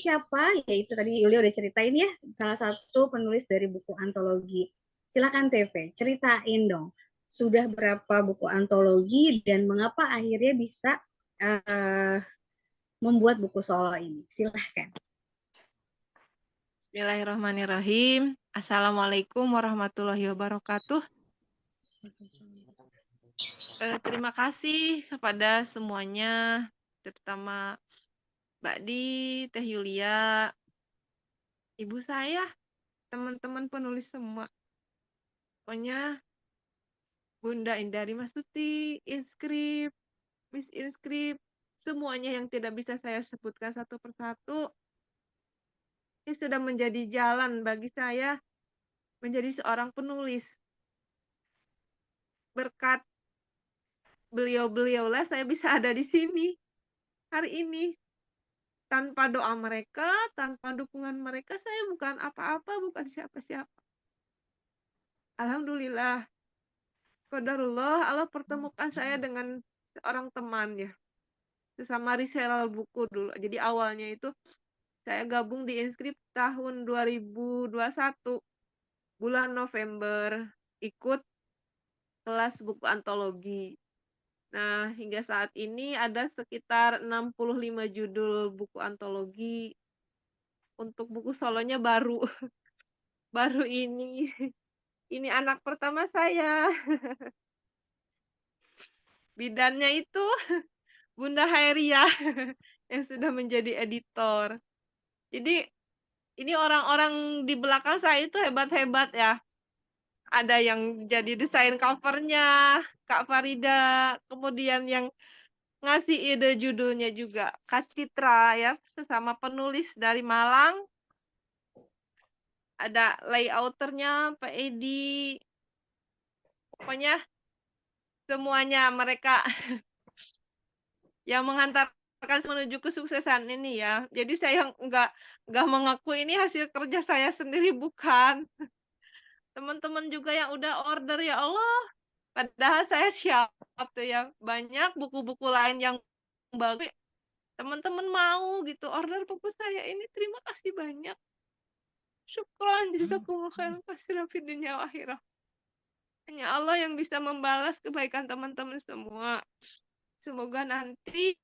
siapa? Yaitu tadi Yulia udah ceritain ya, salah satu penulis dari buku antologi. Silakan TV, ceritain dong. Sudah berapa buku antologi dan mengapa akhirnya bisa membuat buku solo ini? Silahkan. Bismillahirrahmanirrahim. Assalamualaikum warahmatullahi wabarakatuh. Terima kasih kepada semuanya, terutama Mbak Di, Teh Yulia, ibu saya, teman-teman penulis semua. Pokoknya Bunda Indari Mastuti, Inskrip, Miss Inskrip, semuanya yang tidak bisa saya sebutkan satu persatu, ini sudah menjadi jalan bagi saya menjadi seorang penulis. Berkat beliau-beliaulah saya bisa ada di sini hari ini. Tanpa doa mereka, tanpa dukungan mereka, saya bukan apa-apa, bukan siapa-siapa. Alhamdulillah, qadarullah, Allah pertemukan saya dengan seorang teman ya, sesama reseller buku dulu. Jadi awalnya itu saya gabung di Inskrip tahun 2021, bulan November, ikut kelas buku antologi. Nah, hingga saat ini ada sekitar 65 judul buku antologi. Untuk buku solonya baru baru ini. Ini anak pertama saya. Bidannya itu Bunda Hairia yang sudah menjadi editor. Jadi ini orang-orang di belakang saya itu hebat-hebat ya. Ada yang jadi desain covernya, Kak Farida, kemudian yang ngasih ide judulnya juga Kak Citra ya, sesama penulis dari Malang. Ada layouternya Pak Edi. Pokoknya semuanya mereka yang menghantarkan menuju kesuksesan ini ya. Jadi saya nggak mengaku ini hasil kerja saya sendiri, bukan. Teman-teman juga yang udah order, ya Allah. Padahal saya siap tuh ya. Banyak buku-buku lain yang bagus. Teman-teman mau gitu order buku saya ini. Terima kasih banyak. Syukron jazakumullah khairan katsiran fid dunya wal akhirah. Hanya Allah yang bisa membalas kebaikan teman-teman semua. Semoga nanti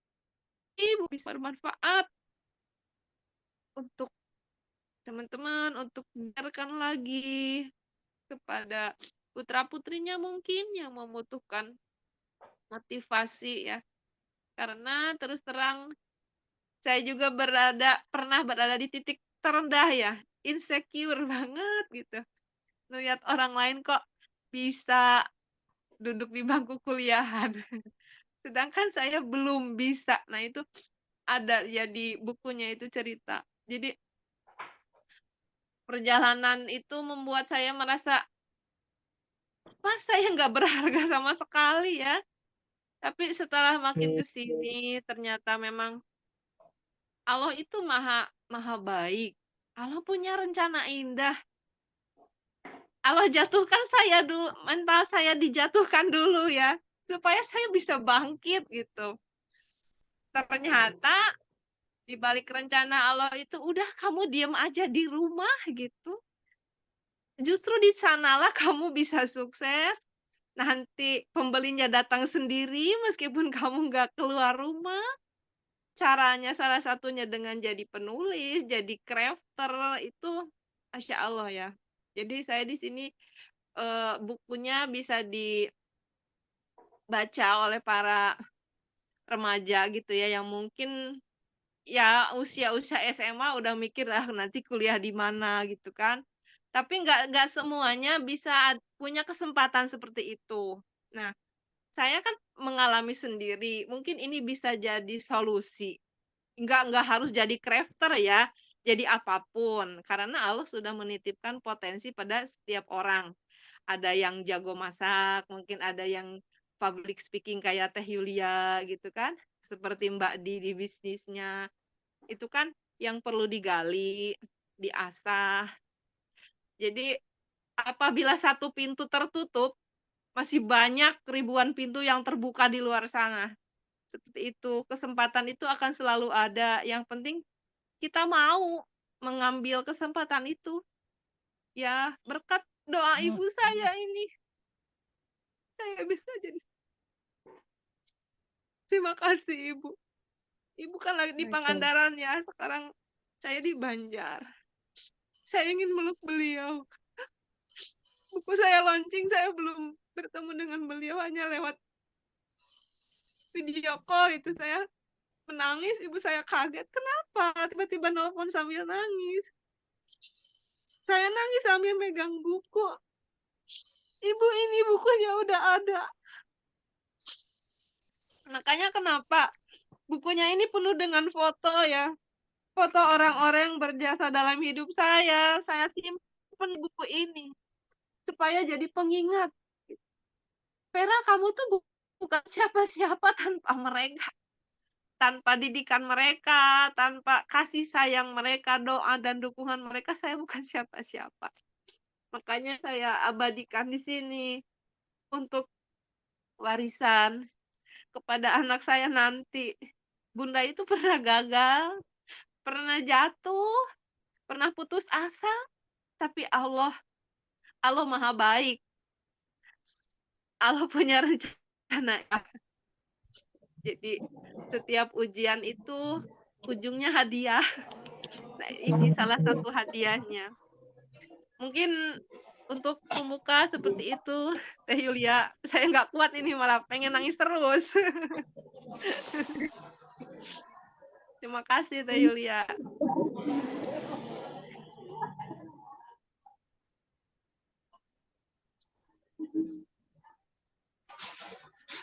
Ibu bisa bermanfaat untuk teman-teman, untuk mengajarkan lagi kepada putra-putrinya mungkin yang membutuhkan motivasi ya. Karena terus terang saya juga pernah berada di titik terendah ya, insecure banget gitu. Ngelihat orang lain kok bisa duduk di bangku kuliahan. Sedangkan saya belum bisa. Nah, itu ada ya di bukunya itu cerita. Jadi perjalanan itu membuat saya merasa, "Wah, saya nggak berharga sama sekali ya." Tapi setelah makin ke sini ternyata memang Allah itu maha maha baik. Allah punya rencana indah. Allah jatuhkan saya dulu, mental saya dijatuhkan dulu ya, supaya saya bisa bangkit gitu. Ternyata di balik rencana Allah itu udah kamu diam aja di rumah gitu. Justru di sanalah kamu bisa sukses. Nanti pembelinya datang sendiri meskipun kamu nggak keluar rumah. Caranya salah satunya dengan jadi penulis, jadi crafter itu Masya Allah ya. Jadi saya di sini bukunya bisa dibaca oleh para remaja gitu ya yang mungkin ya usia-usia SMA udah mikir lah nanti kuliah di mana gitu kan. Tapi nggak semuanya bisa punya kesempatan seperti itu. Nah, saya kan mengalami sendiri, mungkin ini bisa jadi solusi. Nggak harus jadi crafter ya, jadi apapun. Karena Allah sudah menitipkan potensi pada setiap orang. Ada yang jago masak, mungkin ada yang public speaking kayak Teh Yulia gitu kan. Seperti Mbak di bisnisnya. Itu kan yang perlu digali, diasah. Jadi apabila satu pintu tertutup, masih banyak ribuan pintu yang terbuka di luar sana. Seperti itu, kesempatan itu akan selalu ada. Yang penting kita mau mengambil kesempatan itu. Ya, berkat doa ibu saya ini, saya bisa jadi. Terima kasih Ibu. Ibu kan lagi di Oke. Pangandaran ya, sekarang saya di Banjar. Saya ingin meluk beliau. Buku saya launching, saya belum bertemu dengan beliau, hanya lewat video call itu. Saya menangis, ibu saya kaget. Kenapa? Tiba-tiba nelpon sambil nangis. Saya nangis sambil megang buku. Ibu, ini bukunya udah ada. Makanya kenapa bukunya ini penuh dengan foto ya. Foto orang-orang yang berjasa dalam hidup saya. Saya simpan buku ini supaya jadi pengingat. Vera, kamu tuh bukan siapa-siapa tanpa mereka. Tanpa didikan mereka, tanpa kasih sayang mereka, doa dan dukungan mereka, saya bukan siapa-siapa. Makanya saya abadikan di sini untuk warisan kepada anak saya nanti. Bunda itu pernah gagal, pernah jatuh, pernah putus asa, tapi Allah Maha baik. Allah punya rencana. Jadi setiap ujian itu ujungnya hadiah. Nah, ini salah satu hadiahnya. Mungkin untuk pembuka seperti itu, Teh Yulia. Saya nggak kuat ini, malah pengen nangis terus. Terima kasih Teh Yulia.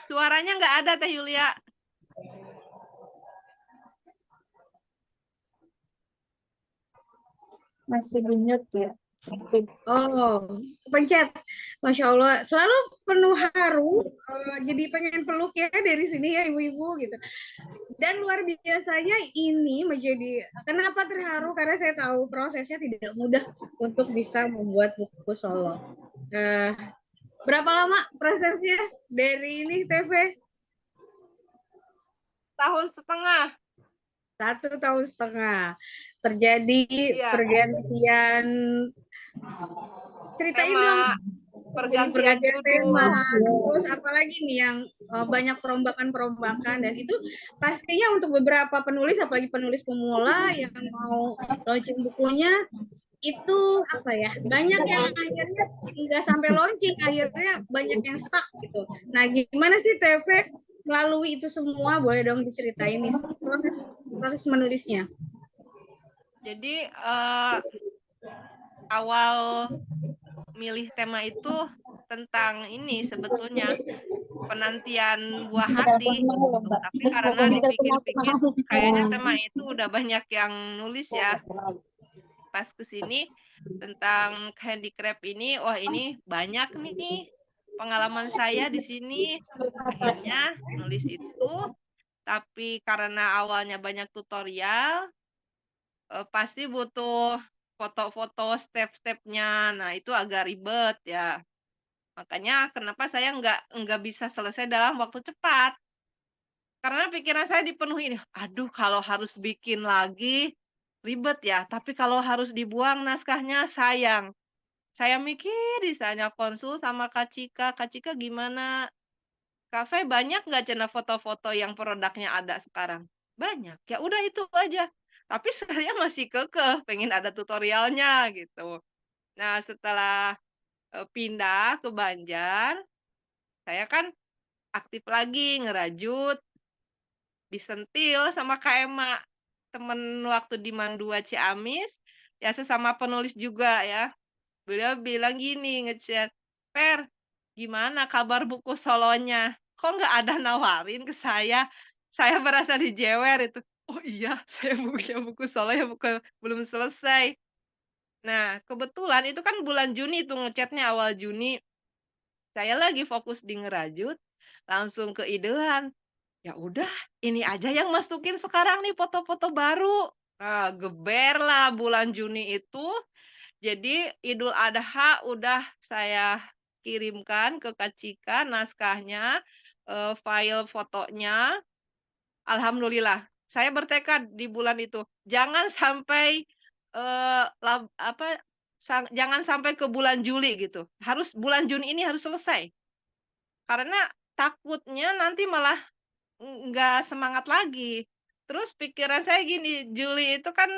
Suaranya nggak ada Teh Yulia. Masih bunyi ya. Oh, pencet. Masya Allah, selalu penuh haru. Jadi pengen peluk ya dari sini ya ibu-ibu gitu. Dan luar biasanya ini menjadi, kenapa terharu? Karena saya tahu prosesnya tidak mudah untuk bisa membuat buku solo. Berapa lama prosesnya dari ini TV? 1,5 tahun. 1,5 tahun. Terjadi Iya. pergantian, ceritain dong. Pergantian judul. Tema. Terus apalagi nih yang banyak perombakan-perombakan, dan itu pastinya untuk beberapa penulis, apalagi penulis pemula yang mau launching bukunya, itu apa ya, banyak yang akhirnya nggak sampai launching, akhirnya banyak yang stuck gitu. Nah, gimana sih TV melalui itu semua? Boleh dong diceritain nih proses menulisnya. Jadi awal milih tema itu tentang ini sebetulnya penantian buah hati. Tapi karena dipikir-pikir kayaknya tema itu udah banyak yang nulis ya. Pas kesini tentang handicraft ini, wah ini banyak nih pengalaman saya di sini. Akhirnya nulis itu, tapi karena awalnya banyak tutorial, pasti butuh foto-foto step-stepnya. Nah, itu agak ribet ya. Makanya kenapa saya nggak bisa selesai dalam waktu cepat. Karena pikiran saya dipenuhi, aduh kalau harus bikin lagi ribet ya, tapi kalau harus dibuang naskahnya sayang. Saya mikir, misalnya konsul sama Kak Cika gimana? Kafe banyak nggak cenah foto-foto yang produknya ada sekarang? Banyak. Ya udah itu aja. Tapi saya masih kekeh pengen ada tutorialnya gitu. Nah, setelah pindah ke Banjar, saya kan aktif lagi ngerajut, disentil sama Kak Ema, temen waktu di Mandua Ciamis, ya sesama penulis juga ya. Beliau bilang gini ngechat, "Per, gimana kabar buku solonya? Kok nggak ada nawarin ke saya?" Saya merasa dijewer itu. Oh iya, saya punya buku solo yang belum selesai. Nah, kebetulan itu kan bulan Juni tuh ngechatnya awal Juni. Saya lagi fokus di ngerajut, langsung keidean. Ya udah, ini aja yang masukin sekarang nih foto-foto baru. Nah, geberlah bulan Juni itu. Jadi Idul Adha udah saya kirimkan ke Kak Cika naskahnya, file fotonya. Alhamdulillah saya bertekad di bulan itu, jangan sampai, jangan sampai ke bulan Juli gitu, harus bulan Juni ini harus selesai. Karena takutnya nanti malah nggak semangat lagi. Terus pikiran saya gini, Juli itu kan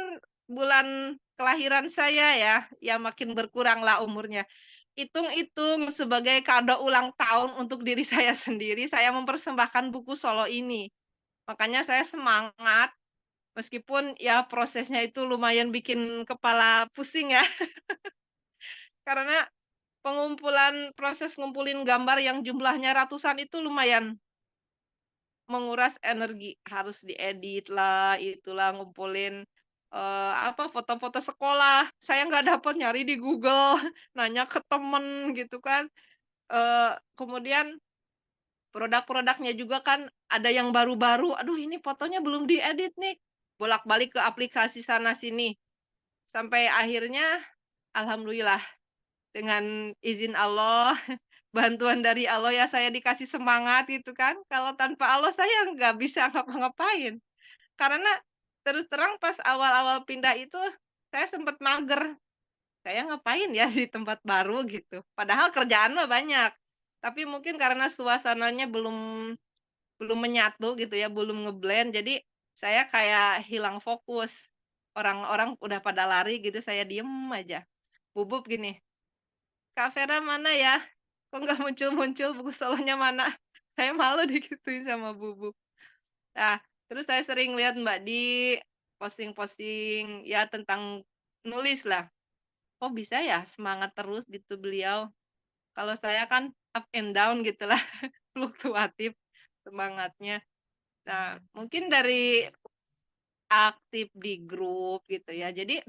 bulan kelahiran saya ya makin berkuranglah umurnya. Hitung-hitung sebagai kado ulang tahun untuk diri saya sendiri, saya mempersembahkan buku solo ini. Makanya saya semangat, meskipun ya prosesnya itu lumayan bikin kepala pusing ya, karena proses ngumpulin gambar yang jumlahnya ratusan itu lumayan menguras energi, harus diedit lah, itulah, ngumpulin, foto-foto sekolah. Saya nggak dapat, nyari di Google, nanya ke temen gitu kan. Kemudian produk-produknya juga kan ada yang baru-baru, aduh ini fotonya belum diedit nih, bolak-balik ke aplikasi sana sini. Sampai akhirnya alhamdulillah dengan izin Allah, bantuan dari Allah ya saya dikasih semangat gitu kan. Kalau tanpa Allah saya nggak bisa ngapa-ngapain. Karena terus terang pas awal-awal pindah itu saya sempat mager. Saya ngapain ya di tempat baru gitu. Padahal kerjaan mah banyak. Tapi mungkin karena suasananya belum belum menyatu gitu ya, belum ngeblend, jadi saya kayak hilang fokus. Orang-orang udah pada lari gitu, saya diem aja. Bubub gini, "Kak Vera mana ya? Kok nggak muncul-muncul, buku solonya mana?" Saya malu digituin sama Bubub. Nah, terus saya sering lihat Mbak di posting-posting ya tentang nulis lah. Kok bisa ya semangat terus gitu beliau. Kalau saya kan up and down gitulah, fluktuatif semangatnya. Nah, mungkin dari aktif di grup gitu ya. Jadi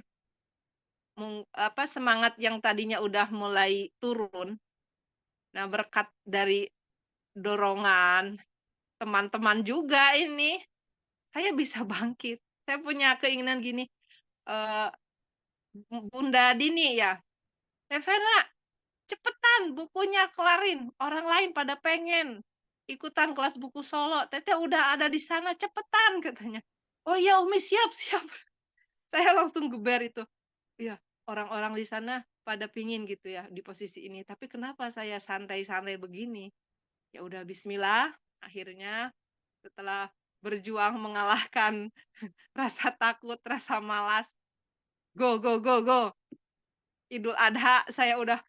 semangat yang tadinya udah mulai turun, nah berkat dari dorongan teman-teman juga ini, saya bisa bangkit. Saya punya keinginan gini, eee, Bunda Dini ya, "Eh, Vera, cepetan bukunya kelarin, orang lain pada pengen ikutan kelas buku solo, Teteh udah ada di sana, cepetan," katanya. "Oh iya Umi, siap siap." Saya langsung geber itu. Iya, orang-orang di sana pada pingin gitu ya di posisi ini, tapi kenapa saya santai-santai begini? Ya udah bismillah, akhirnya setelah berjuang mengalahkan rasa takut, rasa malas, go go go go. Idul Adha saya udah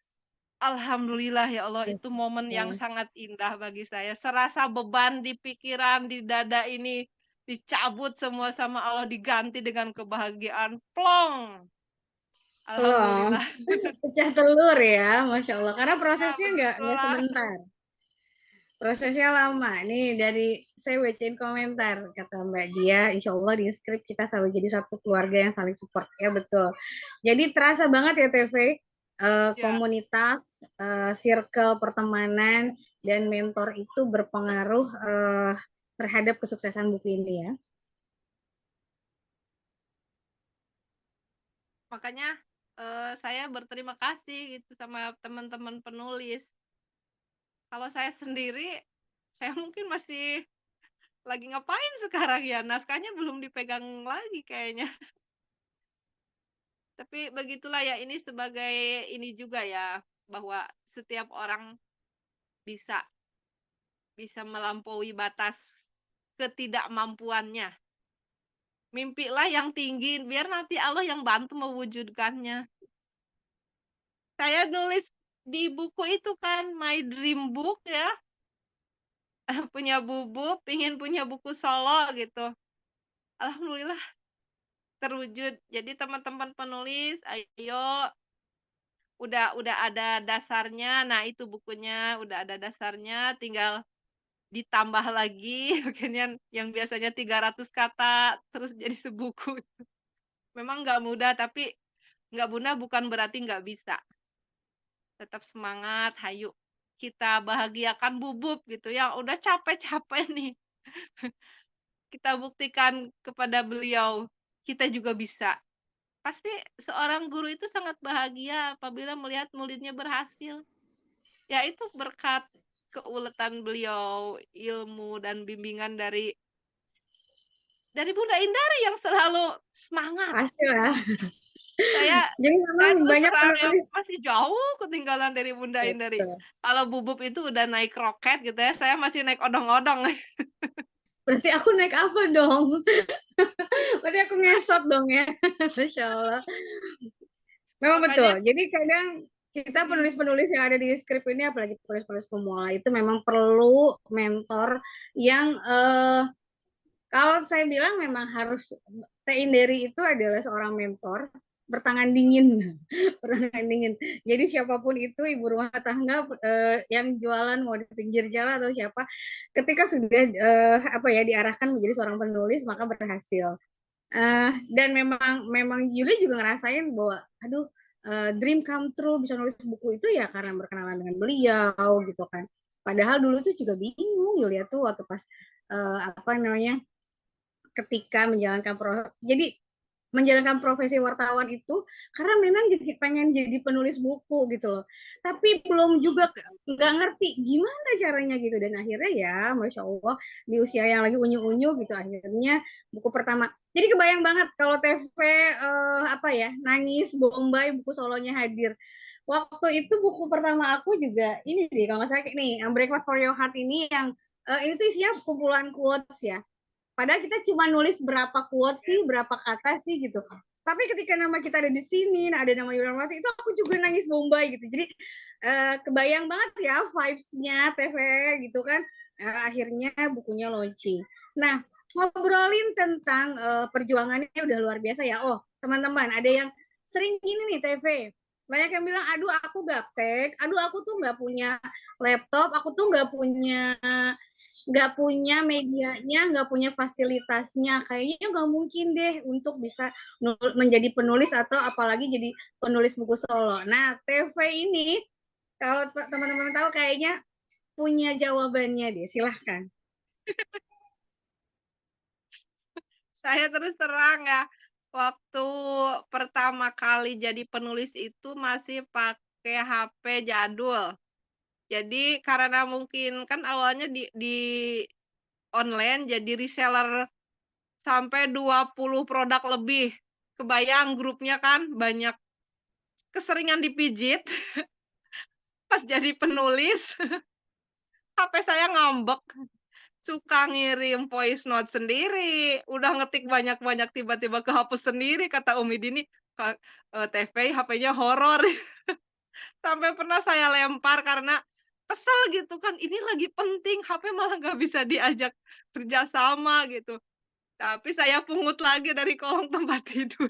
alhamdulillah ya Allah, itu momen yang Ya. sangat indah bagi saya. Serasa beban di pikiran, di dada ini dicabut semua sama Allah, diganti dengan kebahagiaan. Plong. Loh, Alhamdulillah. pecah telur ya, Masya Allah. Karena Ya, prosesnya nggak begitulah. sebentar. Prosesnya lama. Nih dari saya bacain komentar kata Mbak Dia, Insya Allah di skrip kita selalu jadi satu keluarga yang saling support. Ya betul. Jadi terasa banget ya TV Ya, komunitas, circle pertemanan dan mentor itu berpengaruh terhadap kesuksesan buku ini ya. makanya saya berterima kasih gitu sama teman-teman penulis. Kalau saya sendiri, saya mungkin masih lagi ngapain sekarang ya? Naskahnya belum dipegang lagi kayaknya. Tapi begitulah ya, ini sebagai ini juga ya, bahwa setiap orang bisa bisa melampaui batas ketidakmampuannya. Mimpilah yang tinggi, biar nanti Allah yang bantu mewujudkannya. Saya nulis di buku itu kan, My Dream Book ya, punya Bubub, ingin punya buku solo gitu. Alhamdulillah terwujud. Jadi teman-teman penulis, ayo udah ada dasarnya. Nah, itu bukunya udah ada dasarnya, tinggal ditambah lagi mungkin yang biasanya 300 kata terus jadi sebuku. Memang nggak mudah, tapi nggak mudah bukan berarti nggak bisa. Tetap semangat, hayu kita bahagiakan Bubub gitu yang udah capek-capek nih. Kita buktikan kepada beliau, kita juga bisa. Pasti seorang guru itu sangat bahagia apabila melihat muridnya berhasil. Ya itu berkat keuletan beliau, ilmu dan bimbingan dari dari Bunda Indari yang selalu semangat. Pasti lah. Saya Jadi saya memang terus banyak terang ya, penulis. masih jauh ketinggalan dari Bunda Indari. Betul. Kalau Bubub itu udah naik roket gitu ya, saya masih naik odong-odong. Berarti aku naik apa dong? Berarti aku ngesot dong ya. Masya Allah. Memang betul. Makanya Jadi kadang kita penulis-penulis yang ada di skrip ini, apalagi penulis-penulis pemula, itu memang perlu mentor yang kalau saya bilang memang harus, Teh Inderi itu adalah seorang mentor bertangan dingin, bertangan dingin. Jadi siapapun itu ibu rumah tangga yang jualan mau di pinggir jalan atau siapa, ketika sudah apa ya diarahkan menjadi seorang penulis maka berhasil. Dan memang Yuli juga ngerasain bahwa aduh dream come true bisa nulis buku itu ya karena berkenalan dengan beliau gitu kan. Padahal dulu tuh juga bingung Yulia tuh waktu pas apa namanya ketika jadi menjalankan profesi wartawan itu karena memang pengen jadi penulis buku gitu loh. Tapi belum juga nggak ngerti gimana caranya gitu dan akhirnya ya Masya Allah di usia yang lagi unyu-unyu gitu akhirnya buku pertama. Jadi kebayang banget kalau TV apa ya nangis Bombay buku solonya hadir. Waktu itu buku pertama aku juga ini deh kalau nggak salah nih Breakfast for Your Heart ini yang ini tuh isinya kumpulan quotes ya. Padahal kita cuma nulis berapa quote sih, berapa kata sih gitu. Tapi ketika nama kita ada di sini, ada nama Yuramati, itu aku juga nangis Bombay gitu. Jadi kebayang banget ya vibes-nya TV gitu kan. Akhirnya bukunya launching. Nah, ngobrolin tentang perjuangannya udah luar biasa ya. Oh, teman-teman, ada yang sering gini nih TV. Banyak yang bilang, aduh aku gaptek, aduh aku tuh nggak punya laptop, aku tuh nggak punya medianya, nggak punya fasilitasnya. Kayaknya nggak mungkin deh untuk bisa menjadi penulis atau apalagi jadi penulis buku solo. Nah, TV ini kalau teman-teman tahu kayaknya punya jawabannya deh. Silahkan. saya terus terang ya, waktu pertama kali jadi penulis itu masih pakai HP jadul. Jadi karena mungkin kan awalnya di online jadi reseller sampai 20 produk lebih. Kebayang grupnya kan banyak, keseringan dipijit pas jadi penulis HP saya ngambek, suka ngirim voice note sendiri, udah ngetik banyak-banyak tiba-tiba kehapus sendiri kata Umi Dini, TV HP-nya horor. Sampai pernah saya lempar karena kesel gitu kan, ini lagi penting HP malah nggak bisa diajak kerja sama gitu. Tapi saya pungut lagi dari kolong tempat tidur.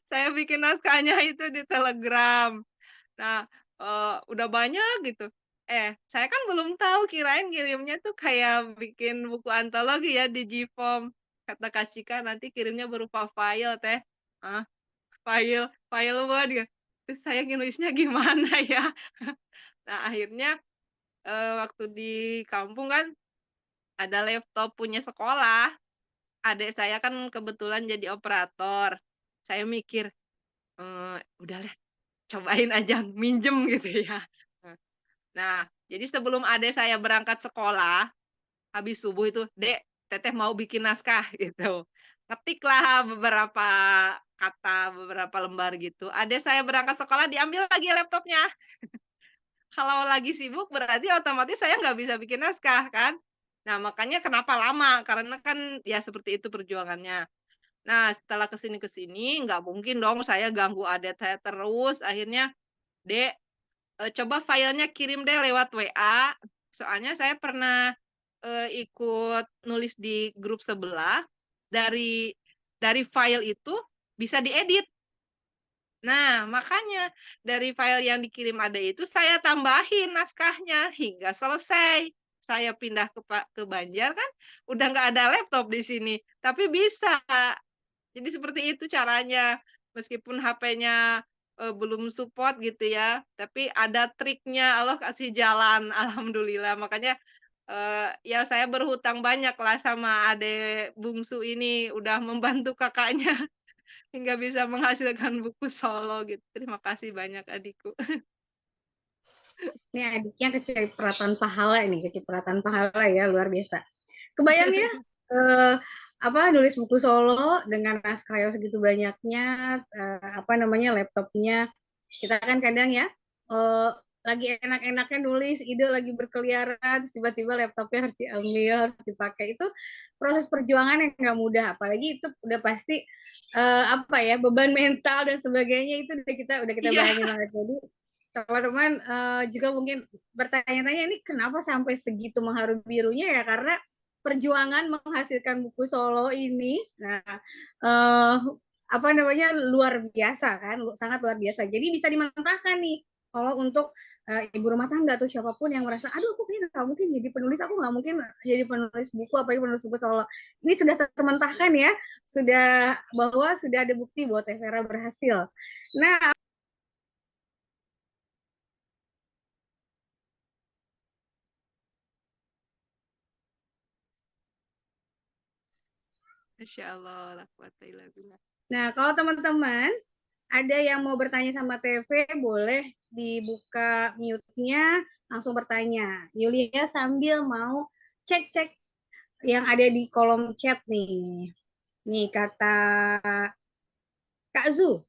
Saya bikin naskahnya itu di Telegram. Nah, udah banyak gitu. Saya kan belum tahu kirain ngirimnya tuh kayak bikin buku antologi ya di Gform. Kata Kak Cika nanti kirimnya berupa file teh. Ah, file Word ya. Terus saya nulisnya gimana ya? Nah, akhirnya waktu di kampung kan ada laptop punya sekolah. Adik saya kan kebetulan jadi operator. Saya mikir, udahlah cobain aja minjem gitu ya. Nah, jadi sebelum adik saya berangkat sekolah, habis subuh itu, "Dek, Teteh mau bikin naskah," gitu. Ngetiklah beberapa kata, beberapa lembar gitu. Adik saya berangkat sekolah diambil lagi laptopnya. Kalau lagi sibuk berarti otomatis saya nggak bisa bikin naskah kan. Nah, makanya kenapa lama, karena kan ya seperti itu perjuangannya. Nah, setelah ke sini nggak mungkin dong saya ganggu adik saya terus, akhirnya, "Dek, coba filenya kirim deh lewat WA." Soalnya saya pernah, ikut nulis di grup sebelah, dari file itu bisa diedit. Nah, makanya dari file yang dikirim Ade itu saya tambahin naskahnya hingga selesai. Saya pindah ke Banjar kan udah nggak ada laptop di sini, tapi bisa. Jadi seperti itu caranya. Meskipun HP-nya, belum support gitu ya, tapi ada triknya, Allah kasih jalan, alhamdulillah. Makanya, ya saya berhutang banyak lah sama adik bungsu ini, udah membantu kakaknya hingga bisa menghasilkan buku solo gitu. Terima kasih banyak adikku. Ini adiknya kecipratan pahala ini, kecipratan pahala ya luar biasa. Kebayang ya eh, nulis buku solo dengan naskah yang segitu banyaknya, laptopnya. Kita kan kadang ya eh, lagi enak-enaknya nulis, ide lagi berkeliaran, terus tiba-tiba laptopnya harus diambil, harus dipakai. Itu proses perjuangan yang nggak mudah, apalagi itu udah pasti beban mental dan sebagainya, itu udah kita Iya. bayangin banget. Jadi teman-teman juga mungkin bertanya-tanya, ini kenapa sampai segitu mengharu birunya ya, karena perjuangan menghasilkan buku solo ini, eh, luar biasa kan, sangat luar biasa. Jadi bisa dimentahkan nih kalau untuk ibu rumah tangga atau siapapun yang merasa, aduh aku kayaknya nggak mungkin jadi penulis, aku nggak mungkin jadi penulis buku, apalagi penulis buku solo. Ini sudah termentahkan ya, sudah ada bukti bahwa Teh Vera berhasil. Nah, Masya Allah, la quwata illa billah. kalau teman-teman ada yang mau bertanya sama TV, boleh dibuka mute-nya, langsung bertanya. Yulia sambil mau cek-cek yang ada di kolom chat nih. Nih kata Kak Zu,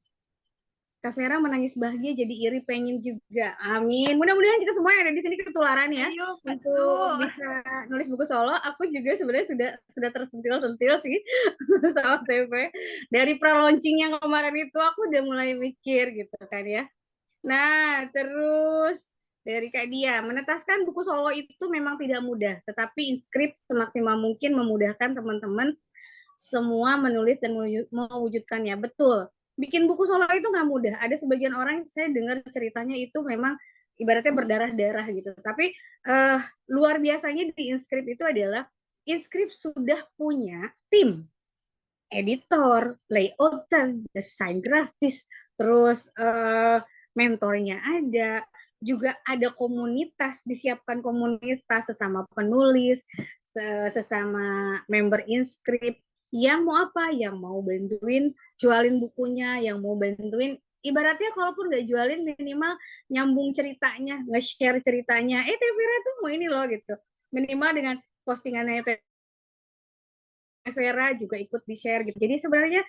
Kak Vera menangis bahagia jadi iri pengen juga. Amin. Mudah-mudahan kita semua yang ada di sini ketularan ya Ayo, untuk betul. bisa nulis buku solo. Aku juga sebenarnya sudah tersentil-sentil sih sama TV. Dari pre-launching yang kemarin itu aku udah mulai mikir gitu kan ya. Nah, terus dari Kak Dia, menetaskan buku solo itu memang tidak mudah, tetapi Inscript semaksimal mungkin memudahkan teman-teman semua menulis dan mewujudkannya. Betul. Bikin buku solo itu nggak mudah. Ada sebagian orang, saya dengar ceritanya itu memang ibaratnya berdarah-darah gitu. Tapi luar biasanya di Inscript itu adalah Inscript sudah punya tim editor, layouter, desain grafis, terus mentornya ada, juga ada komunitas, disiapkan komunitas sesama penulis, sesama member Inscript yang mau apa, yang mau bantuin jualin bukunya, yang mau bantuin ibaratnya kalaupun nggak jualin minimal nyambung ceritanya, nge-share ceritanya, Teh Vera tuh mau ini loh gitu, minimal dengan postingannya Vera juga ikut di share gitu. Jadi sebenarnya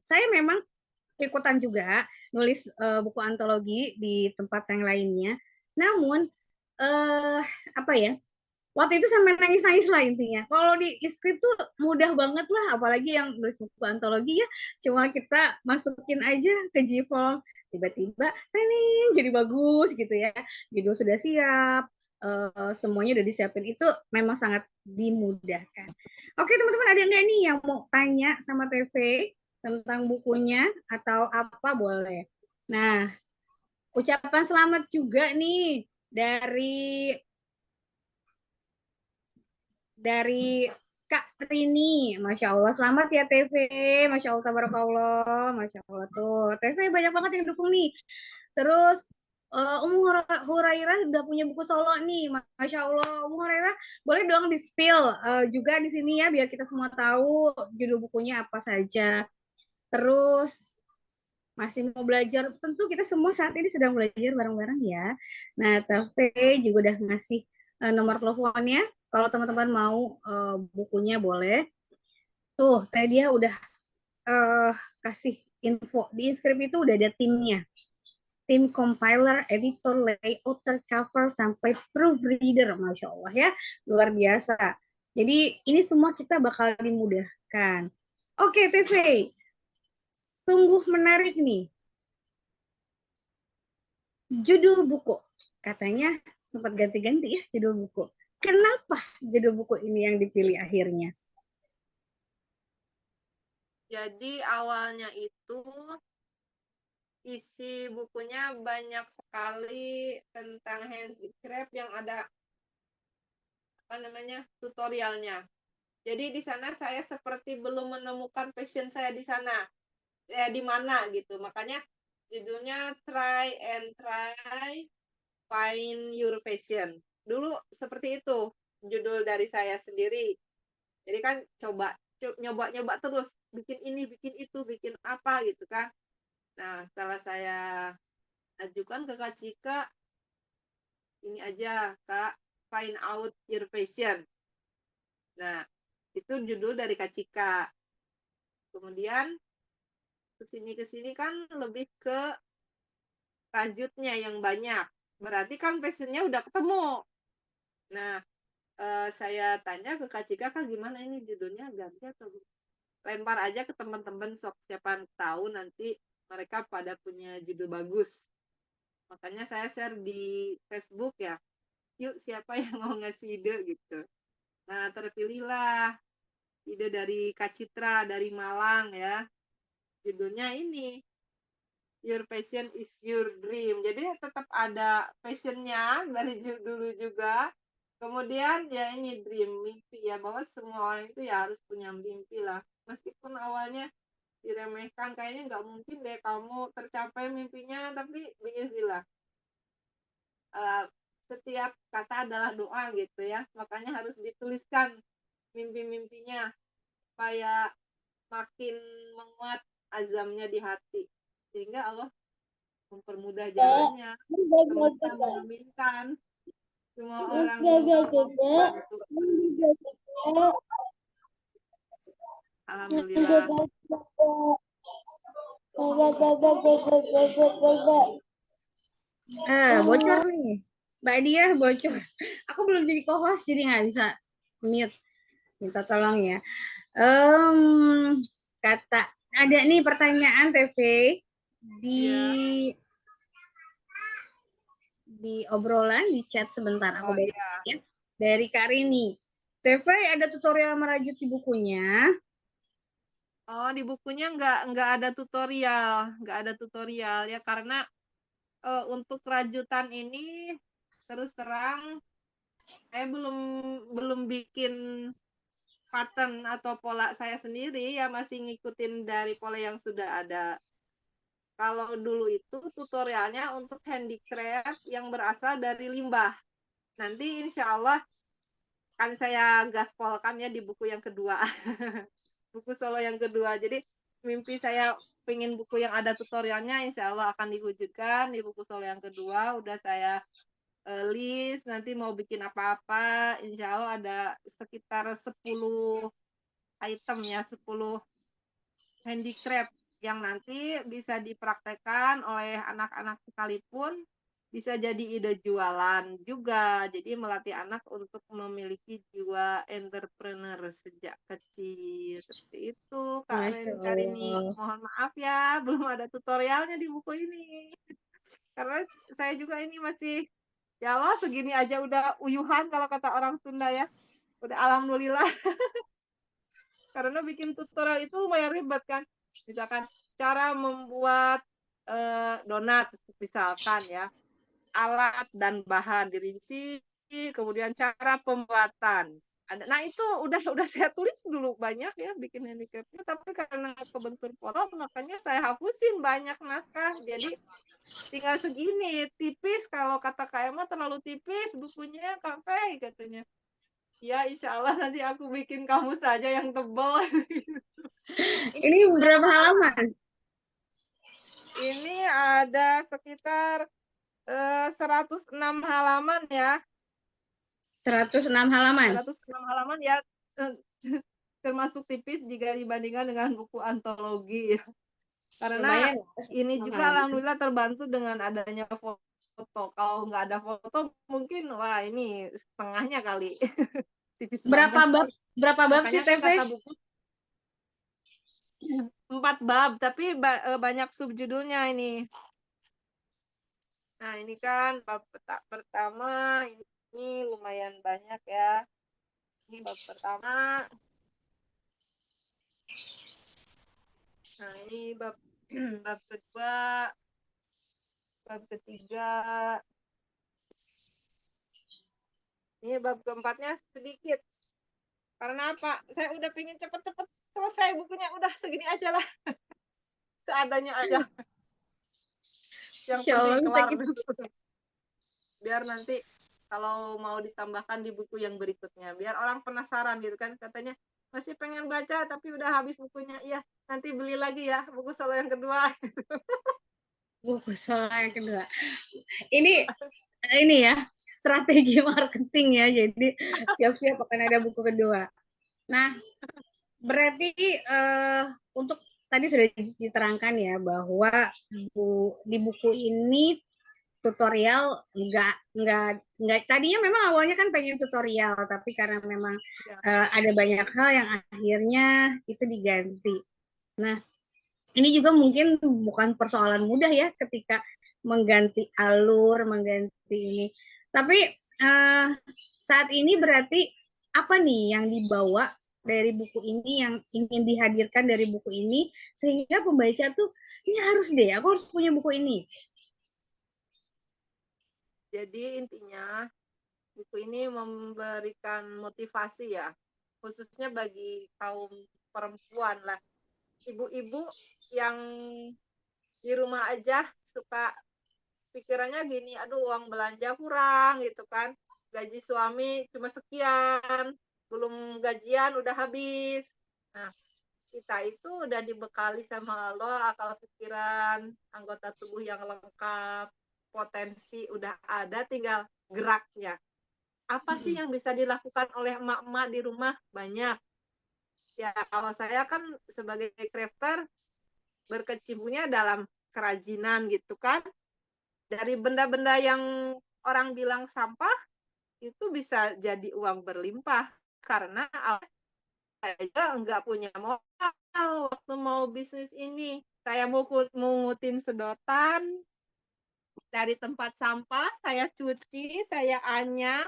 saya memang ikutan juga nulis buku antologi di tempat yang lainnya. Namun eh apa ya? Waktu itu sampai nangis-nangis lah intinya. Kalau di Inscript tuh mudah banget lah, apalagi yang nulis buku antologi ya, cuma kita masukin aja ke Gform, tiba-tiba ini jadi bagus gitu ya. Judul sudah siap, semuanya udah disiapin, itu memang sangat dimudahkan. Oke teman-teman, ada nggak nih yang mau tanya sama TV tentang bukunya atau apa, boleh. Nah, ucapan selamat juga nih dari Kak Rini. Masya Allah, selamat ya TV. Masya Allah, tabarakallah. Masya Allah tuh. TV banyak banget yang dukung nih. Terus Umu Hurairah udah punya buku solo nih. Masya Allah, Umu Hurairah boleh dong di-spill juga di sini ya, biar kita semua tahu judul bukunya apa saja. Terus masih mau belajar, tentu kita semua saat ini sedang belajar bareng-bareng ya. Nah, TV juga udah ngasih nomor teleponnya. Kalau teman-teman mau bukunya boleh. Tuh, tadi dia udah kasih info. Di Inscript itu udah ada timnya. Tim compiler, editor, layouter, cover, sampai proofreader. Masya Allah ya, luar biasa. Jadi ini semua kita bakal dimudahkan. Oke, TV. Sungguh menarik nih. Judul buku. Katanya sempat ganti-ganti ya judul buku. Kenapa judul buku ini yang dipilih akhirnya? Jadi awalnya itu isi bukunya banyak sekali tentang handicraft yang ada tutorialnya. Jadi di sana saya seperti belum menemukan passion saya di sana. Di mana gitu. Makanya judulnya Try and Try Find Your Passion. Dulu seperti itu judul dari saya sendiri. Jadi kan nyoba terus bikin ini, bikin itu, bikin apa gitu kan. Nah, setelah saya ajukan ke Kak Cika, ini aja Kak, find out your passion. Nah, Itu judul dari Kak Cika. Kemudian kesini kan lebih ke rajutnya yang banyak. Berarti kan passionnya udah ketemu. Nah, saya tanya ke Kak Cika, Kak gimana ini judulnya ganti atau lempar aja ke teman-teman, sok siapa tahu nanti mereka pada punya judul bagus. Makanya saya share di Facebook ya. Yuk siapa yang mau ngasih ide gitu. Nah, terpilihlah ide dari Kak Citra dari Malang ya. Judulnya ini, Your Passion is Your Dream. Jadi tetap ada passionnya dari dulu juga. Kemudian ya ini dream, mimpi ya, bahwa semua orang itu ya harus punya mimpi lah. Meskipun awalnya diremehkan, kayaknya nggak mungkin deh kamu tercapai mimpinya, tapi biiznillah. Setiap kata adalah doa gitu ya. Makanya harus dituliskan mimpi-mimpinya supaya makin menguat azamnya di hati. Sehingga Allah mempermudah jalannya, semesta mengaminkan, semua orang membantu. Alhamdulillah. Bocor nih. Mbak Dia bocor. Aku belum jadi co-host, jadi nggak bisa mute. Minta tolong ya. Kata ada nih pertanyaan TV di obrolan di chat sebentar aku ya. Dari Karini. TV ada tutorial merajut di bukunya. Oh, di bukunya nggak ada tutorial, ya, karena untuk rajutan ini terus terang saya belum bikin pattern atau pola saya sendiri ya, masih ngikutin dari pola yang sudah ada. Kalau dulu itu tutorialnya untuk handicraft yang berasal dari limbah. Nanti insya Allah kan saya gaspolkan ya di buku yang kedua. Buku solo yang kedua. Jadi mimpi saya pengen buku yang ada tutorialnya insya Allah akan diwujudkan di buku solo yang kedua. Udah saya list, nanti mau bikin apa-apa, insya Allah ada sekitar 10 item ya, 10 handicraft yang nanti bisa dipraktekkan oleh anak-anak sekalipun, bisa jadi ide jualan juga. Jadi melatih anak untuk memiliki jiwa entrepreneur sejak kecil. Seperti itu, Kak Karini. Mohon maaf ya, belum ada tutorialnya di buku ini. Karena saya juga ini masih, ya Allah segini aja udah uyuhan kalau kata orang Sunda ya. Udah alhamdulillah. Karena bikin tutorial itu lumayan ribet kan. Misalkan cara membuat donat misalkan ya. Alat dan bahan dirinci, kemudian cara pembuatan. Nah itu udah saya tulis dulu banyak ya bikin handicraftnya, tapi karena kebentur foto makanya saya hapusin banyak naskah. Jadi tinggal segini, tipis, kalau kata Kak Emma terlalu tipis bukunya Kak Fei katanya. Ya insya Allah nanti aku bikin kamu saja yang tebal. Ini berapa halaman? Ini ada sekitar 106 halaman ya. 106 halaman. 106 halaman ya, termasuk tipis jika dibandingkan dengan buku antologi ya. Karena ini juga alhamdulillah terbantu dengan adanya foto. Kalau nggak ada foto mungkin wah ini setengahnya kali. Tipis berapa banget. Berapa bab sih kan TV? kata buku 4 bab, tapi banyak subjudulnya ini. Nah ini kan bab pertama ini lumayan banyak ya. Ini bab pertama. Nah ini bab kedua, bab ketiga. Ini bab keempatnya sedikit. Karena apa? Saya udah pengen cepet-cepet selesai bukunya. Udah segini aja lah. Seadanya aja. Yang penting kelar. Biar nanti kalau mau ditambahkan di buku yang berikutnya. Biar orang penasaran gitu kan. Katanya masih pengen baca tapi udah habis bukunya. Iya, nanti beli lagi ya buku solo yang kedua. Buku solo yang kedua. Ini ya strategi marketing ya. Jadi siap-siap akan ada buku kedua. Nah, berarti untuk tadi sudah diterangkan ya bahwa di buku ini tutorial nggak tadinya memang awalnya kan pengen tutorial tapi karena memang ada banyak hal yang akhirnya itu diganti. Nah, ini juga mungkin bukan persoalan mudah ya ketika mengganti alur, mengganti ini. Tapi saat ini berarti apa nih yang dibawa dari buku ini yang ingin dihadirkan dari buku ini sehingga pembaca tuh ini harus deh, aku harus punya buku ini. Jadi intinya buku ini memberikan motivasi ya, khususnya bagi kaum perempuan lah, ibu-ibu yang di rumah aja suka pikirannya gini, aduh uang belanja kurang gitu kan, gaji suami cuma sekian, belum gajian udah habis. Nah, kita itu udah dibekali sama Allah akal pikiran, anggota tubuh yang lengkap, potensi udah ada, tinggal geraknya. Apa sih yang bisa dilakukan oleh emak-emak di rumah? Banyak. Ya, kalau saya kan sebagai crafter berkecimpungnya dalam kerajinan gitu kan. Dari benda-benda yang orang bilang sampah, itu bisa jadi uang berlimpah. Karena saya nggak punya modal waktu mau bisnis ini. Saya mungutin sedotan dari tempat sampah, saya cuci, saya anyam,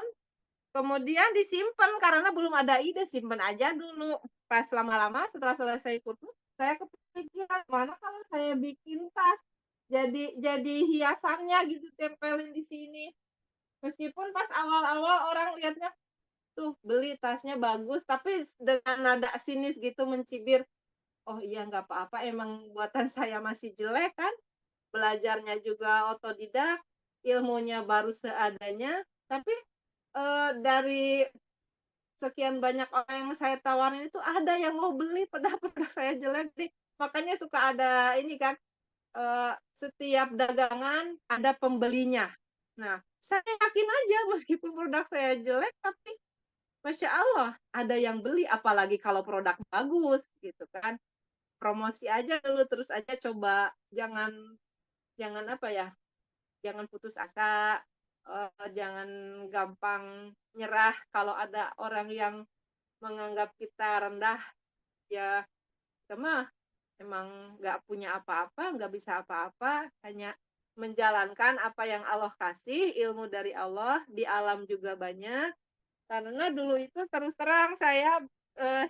kemudian disimpan karena belum ada ide, simpan aja dulu. Pas lama-lama setelah selesai kursus, saya kepikiran mana kalau saya bikin tas jadi hiasannya gitu, tempelin di sini. Meskipun pas awal-awal orang lihatnya tuh beli tasnya bagus, tapi dengan nada sinis gitu mencibir, oh iya nggak apa-apa, emang buatan saya masih jelek kan, belajarnya juga otodidak, ilmunya baru seadanya, tapi dari sekian banyak orang yang saya tawarin itu ada yang mau beli padahal produk saya jelek nih. Makanya suka ada ini kan, setiap dagangan ada pembelinya. Nah, saya yakin aja meskipun produk saya jelek, tapi Masya Allah ada yang beli, apalagi kalau produk bagus gitu kan. Promosi aja dulu, terus aja coba, jangan jangan apa ya, jangan putus asa, jangan gampang nyerah kalau ada orang yang menganggap kita rendah, ya kita mah emang nggak punya apa-apa, nggak bisa apa-apa, hanya menjalankan apa yang Allah kasih, ilmu dari Allah, di alam juga banyak. Karena dulu itu terus terang saya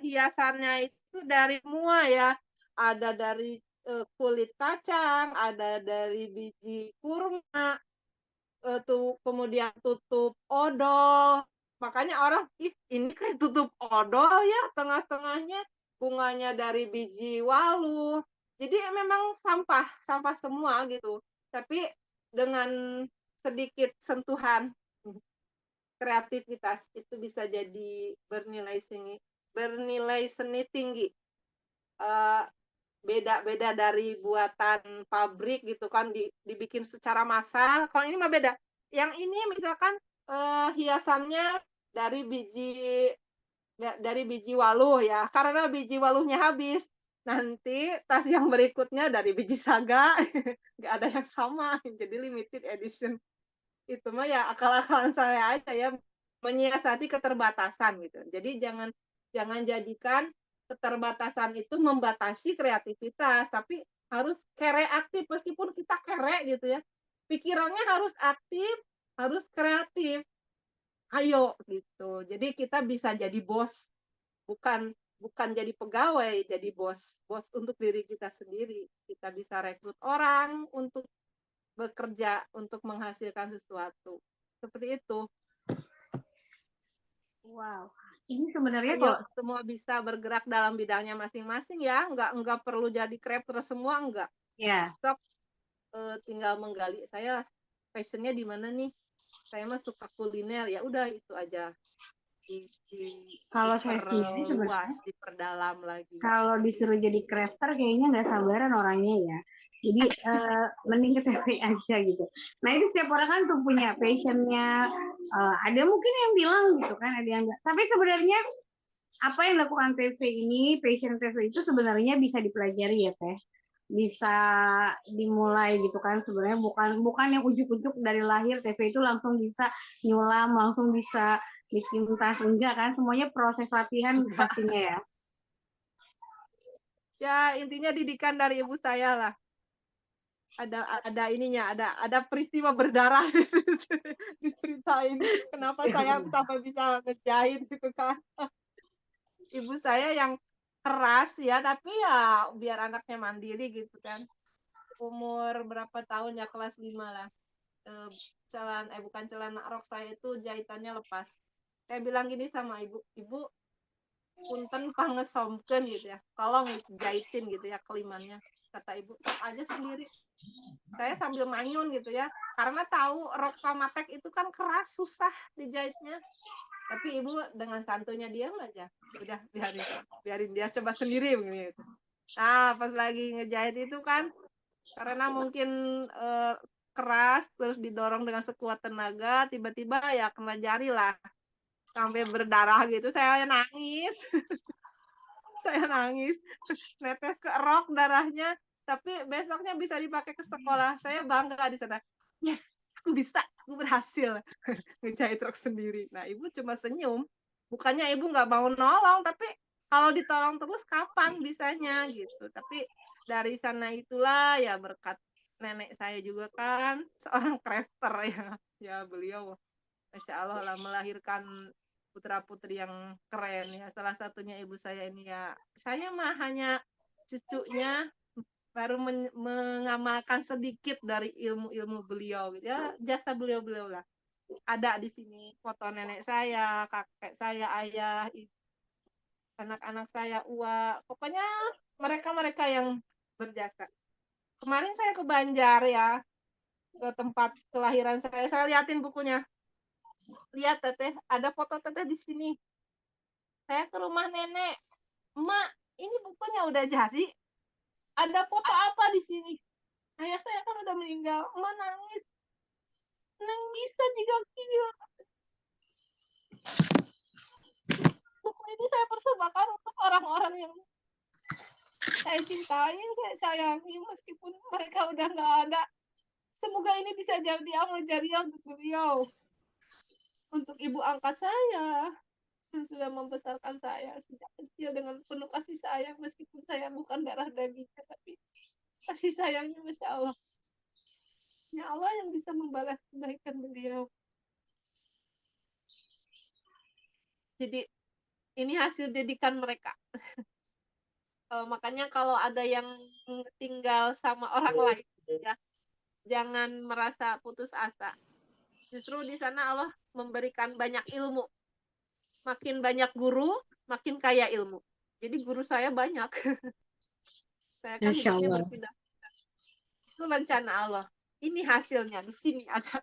hiasannya itu dari semua ya, ada dari kulit kacang, ada dari biji kurma, kemudian tutup odol. Makanya orang, ih ini kayak tutup odol ya, tengah-tengahnya bunganya dari biji walu. Jadi memang sampah, sampah semua gitu. Tapi dengan sedikit sentuhan kreativitas itu bisa jadi bernilai seni tinggi. Beda-beda dari buatan pabrik gitu kan, dibikin secara massal. Kalau ini mah beda. Yang ini misalkan hiasannya dari biji waluh ya. Karena biji waluhnya habis, nanti tas yang berikutnya dari biji saga. Nggak ada yang sama, jadi limited edition. Itu mah ya akal-akalan saya aja ya, menyiasati keterbatasan gitu. Jadi jangan jadikan keterbatasan itu membatasi kreativitas, tapi harus kreatif meskipun kita kere gitu ya. Pikirannya harus aktif, harus kreatif. Ayo gitu. Jadi kita bisa jadi bos, bukan bukan jadi pegawai, jadi bos. Bos untuk diri kita sendiri. Kita bisa rekrut orang untuk bekerja, untuk menghasilkan sesuatu. Seperti itu. Wow, ini sebenarnya Ayo semua bisa bergerak dalam bidangnya masing-masing ya, nggak perlu jadi crafter semua, enggak. ya. Sok tinggal menggali, saya passionnya di mana nih? Saya mah suka kuliner, ya udah itu aja. Kalau saya sendiri sebenarnya diperdalam lagi. kalau disuruh jadi crafter kayaknya nggak sabaran orangnya ya. Jadi mending ke TV aja gitu. Nah itu setiap orang kan tuh punya passionnya. Ada mungkin yang bilang gitu kan, ada yang enggak. Tapi sebenarnya apa yang dilakukan TV ini, Passion TV itu sebenarnya bisa dipelajari ya Teh. Bisa dimulai gitu kan, sebenarnya bukan yang ujuk-ujuk dari lahir TV itu langsung bisa nyulam, langsung bisa bikin tas, enggak kan, semuanya proses latihan pastinya ya. Ya, intinya didikan dari ibu saya lah. Ada ininya, ada peristiwa berdarah diceritain kenapa saya sampai bisa ngejahit gitu kan. Ibu saya yang keras ya, tapi ya biar anaknya mandiri gitu kan. Umur berapa tahun ya, kelas 5 lah. Bukan celana rok saya itu jahitannya lepas. Saya bilang gini sama ibu, ibu punten pangesomkeun gitu ya, tolong jahitin gitu ya kelimannya. Kata ibu, sok aja sendiri. Saya sambil manyun gitu ya, karena tahu rok pamatek itu kan keras, susah dijahitnya. Tapi ibu dengan santunya diam aja, udah biarin dia coba sendiri begini gitu. Nah pas lagi ngejahit itu kan, karena mungkin keras terus didorong dengan sekuat tenaga, tiba-tiba ya kena jari lah sampai berdarah gitu. Saya nangis saya nangis netes ke rok darahnya, tapi besoknya bisa dipakai ke sekolah. Saya bangga di sana, yes aku bisa, aku berhasil ngejahit rok sendiri. Nah ibu cuma senyum, bukannya ibu nggak mau nolong, tapi kalau ditolong terus kapan bisanya gitu. Tapi dari sana itulah ya berkat nenek saya juga kan seorang crafter ya beliau Masya Allah lah melahirkan putra-putri yang keren ya. Salah satunya ibu saya ini ya. Saya mah hanya cucunya, baru mengamalkan sedikit dari ilmu-ilmu beliau gitu ya. Jasa beliau-beliau lah. Ada di sini foto nenek saya, kakek saya, ayah, anak-anak saya, Uwa. Pokoknya mereka-mereka yang berjasa. Kemarin saya ke Banjar ya, ke tempat kelahiran saya. Saya liatin bukunya. Lihat teteh, ada foto teteh di sini. Saya ke rumah nenek, Mak, ini bukunya udah jadi. Ada foto apa di sini? Ayah saya kan udah meninggal. Emak nangis. Nang bisa juga gila. Buku ini saya persembahkan untuk orang-orang yang saya cintai, saya sayangi, meskipun mereka udah nggak ada. Semoga ini bisa jadi amal jariah untuk beliau, untuk ibu angkat saya yang sudah membesarkan saya sejak kecil dengan penuh kasih sayang, meskipun saya bukan darah dagingnya, tapi kasih sayangnya Masya Allah. Ya Allah yang bisa membalas kebaikan beliau. Jadi ini hasil didikan mereka. Makanya kalau ada yang tinggal sama orang lain ya, jangan merasa putus asa. Justru di sana Allah memberikan banyak ilmu. Makin banyak guru, makin kaya ilmu. Jadi guru saya banyak. Saya kan hidupnya berpindah. Itu rencana Allah. Ini hasilnya, di sini ada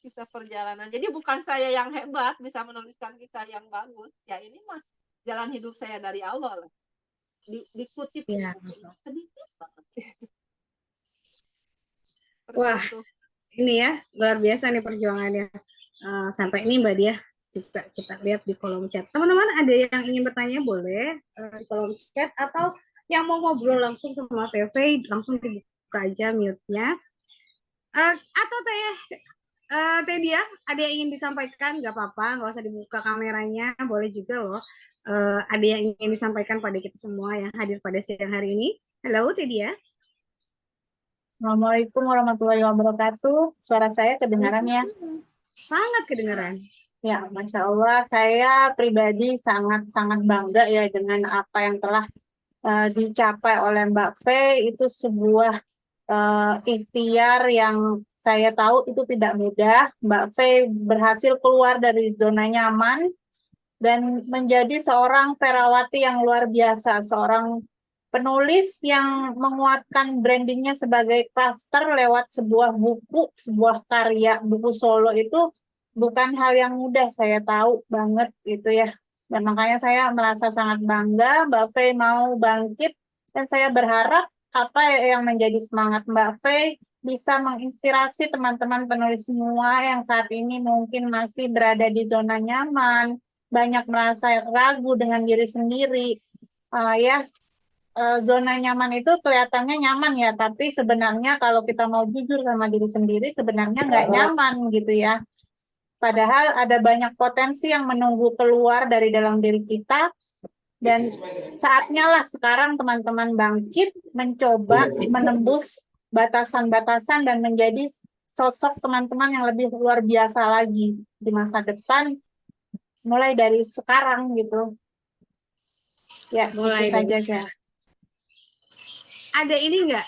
kisah perjalanan. Jadi bukan saya yang hebat bisa menuliskan kisah yang bagus. Ya ini mah jalan hidup saya dari Allah lah. Dikutip Ya. sedikit banget. Wah, ini ya luar biasa nih perjuangannya. Sampai ini Mbak Dia kita lihat di kolom chat. Teman-teman ada yang ingin bertanya boleh di kolom chat, atau yang mau ngobrol langsung sama VV langsung dibuka aja mute-nya. Atau Teh Dia ada yang ingin disampaikan, nggak apa-apa, nggak usah dibuka kameranya, boleh juga loh. Ada yang ingin disampaikan pada kita semua yang hadir pada siang hari ini. Halo Teh Dia. Assalamualaikum warahmatullahi wabarakatuh. Suara saya kedengaran ya? Sangat kedengaran. Ya, Masya Allah. Saya pribadi sangat-sangat bangga ya dengan apa yang telah dicapai oleh Mbak V. Itu sebuah ikhtiar yang saya tahu itu tidak mudah. Mbak V berhasil keluar dari zona nyaman dan menjadi seorang Ferawati yang luar biasa, seorang penulis yang menguatkan brandingnya sebagai crafter lewat sebuah buku, sebuah karya, buku solo itu bukan hal yang mudah, saya tahu banget gitu ya. Dan makanya saya merasa sangat bangga Mbak V mau bangkit, dan saya berharap apa yang menjadi semangat Mbak V bisa menginspirasi teman-teman penulis semua yang saat ini mungkin masih berada di zona nyaman, banyak merasa ragu dengan diri sendiri. Zona nyaman itu kelihatannya nyaman ya, tapi sebenarnya kalau kita mau jujur sama diri sendiri, sebenarnya nggak nyaman gitu ya. Padahal ada banyak potensi yang menunggu keluar dari dalam diri kita, dan saatnya lah sekarang teman-teman bangkit, mencoba menembus batasan-batasan dan menjadi sosok teman-teman yang lebih luar biasa lagi di masa depan, mulai dari sekarang gitu. Ya, Mulai itu dari saja, sekarang. Kak. Ada ini nggak?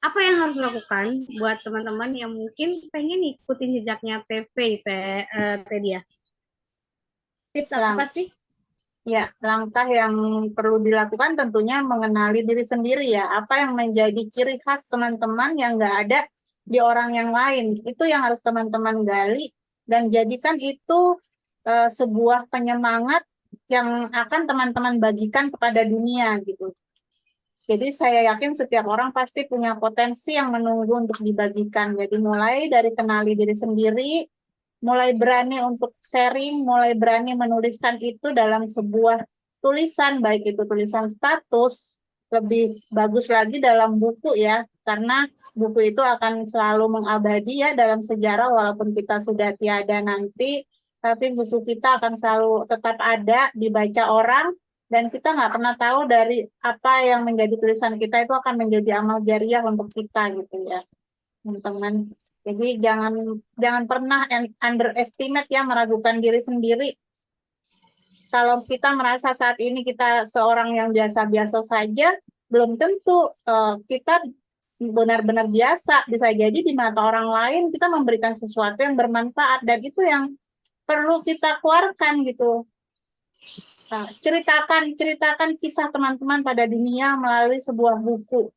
Apa yang harus dilakukan buat teman-teman yang mungkin pengen ikutin jejaknya Teh Dia? Tips apa sih? Ya, langkah yang perlu dilakukan tentunya mengenali diri sendiri ya. Apa yang menjadi ciri khas teman-teman yang nggak ada di orang yang lain. Itu yang harus teman-teman gali dan jadikan itu sebuah penyemangat yang akan teman-teman bagikan kepada dunia gitu. Jadi saya yakin setiap orang pasti punya potensi yang menunggu untuk dibagikan. Jadi mulai dari kenali diri sendiri, mulai berani untuk sharing, mulai berani menuliskan itu dalam sebuah tulisan, baik itu tulisan status, lebih bagus lagi dalam buku ya, karena buku itu akan selalu mengabadi ya dalam sejarah walaupun kita sudah tiada nanti, tapi buku kita akan selalu tetap ada, dibaca orang, dan kita nggak pernah tahu dari apa yang menjadi tulisan kita itu akan menjadi amal jariah untuk kita gitu ya, teman-teman. Jadi jangan pernah underestimate ya, meragukan diri sendiri. Kalau kita merasa saat ini kita seorang yang biasa-biasa saja, belum tentu kita benar-benar biasa. Bisa jadi di mata orang lain kita memberikan sesuatu yang bermanfaat, dan itu yang perlu kita keluarkan gitu. Ceritakan kisah teman-teman pada dunia melalui sebuah buku.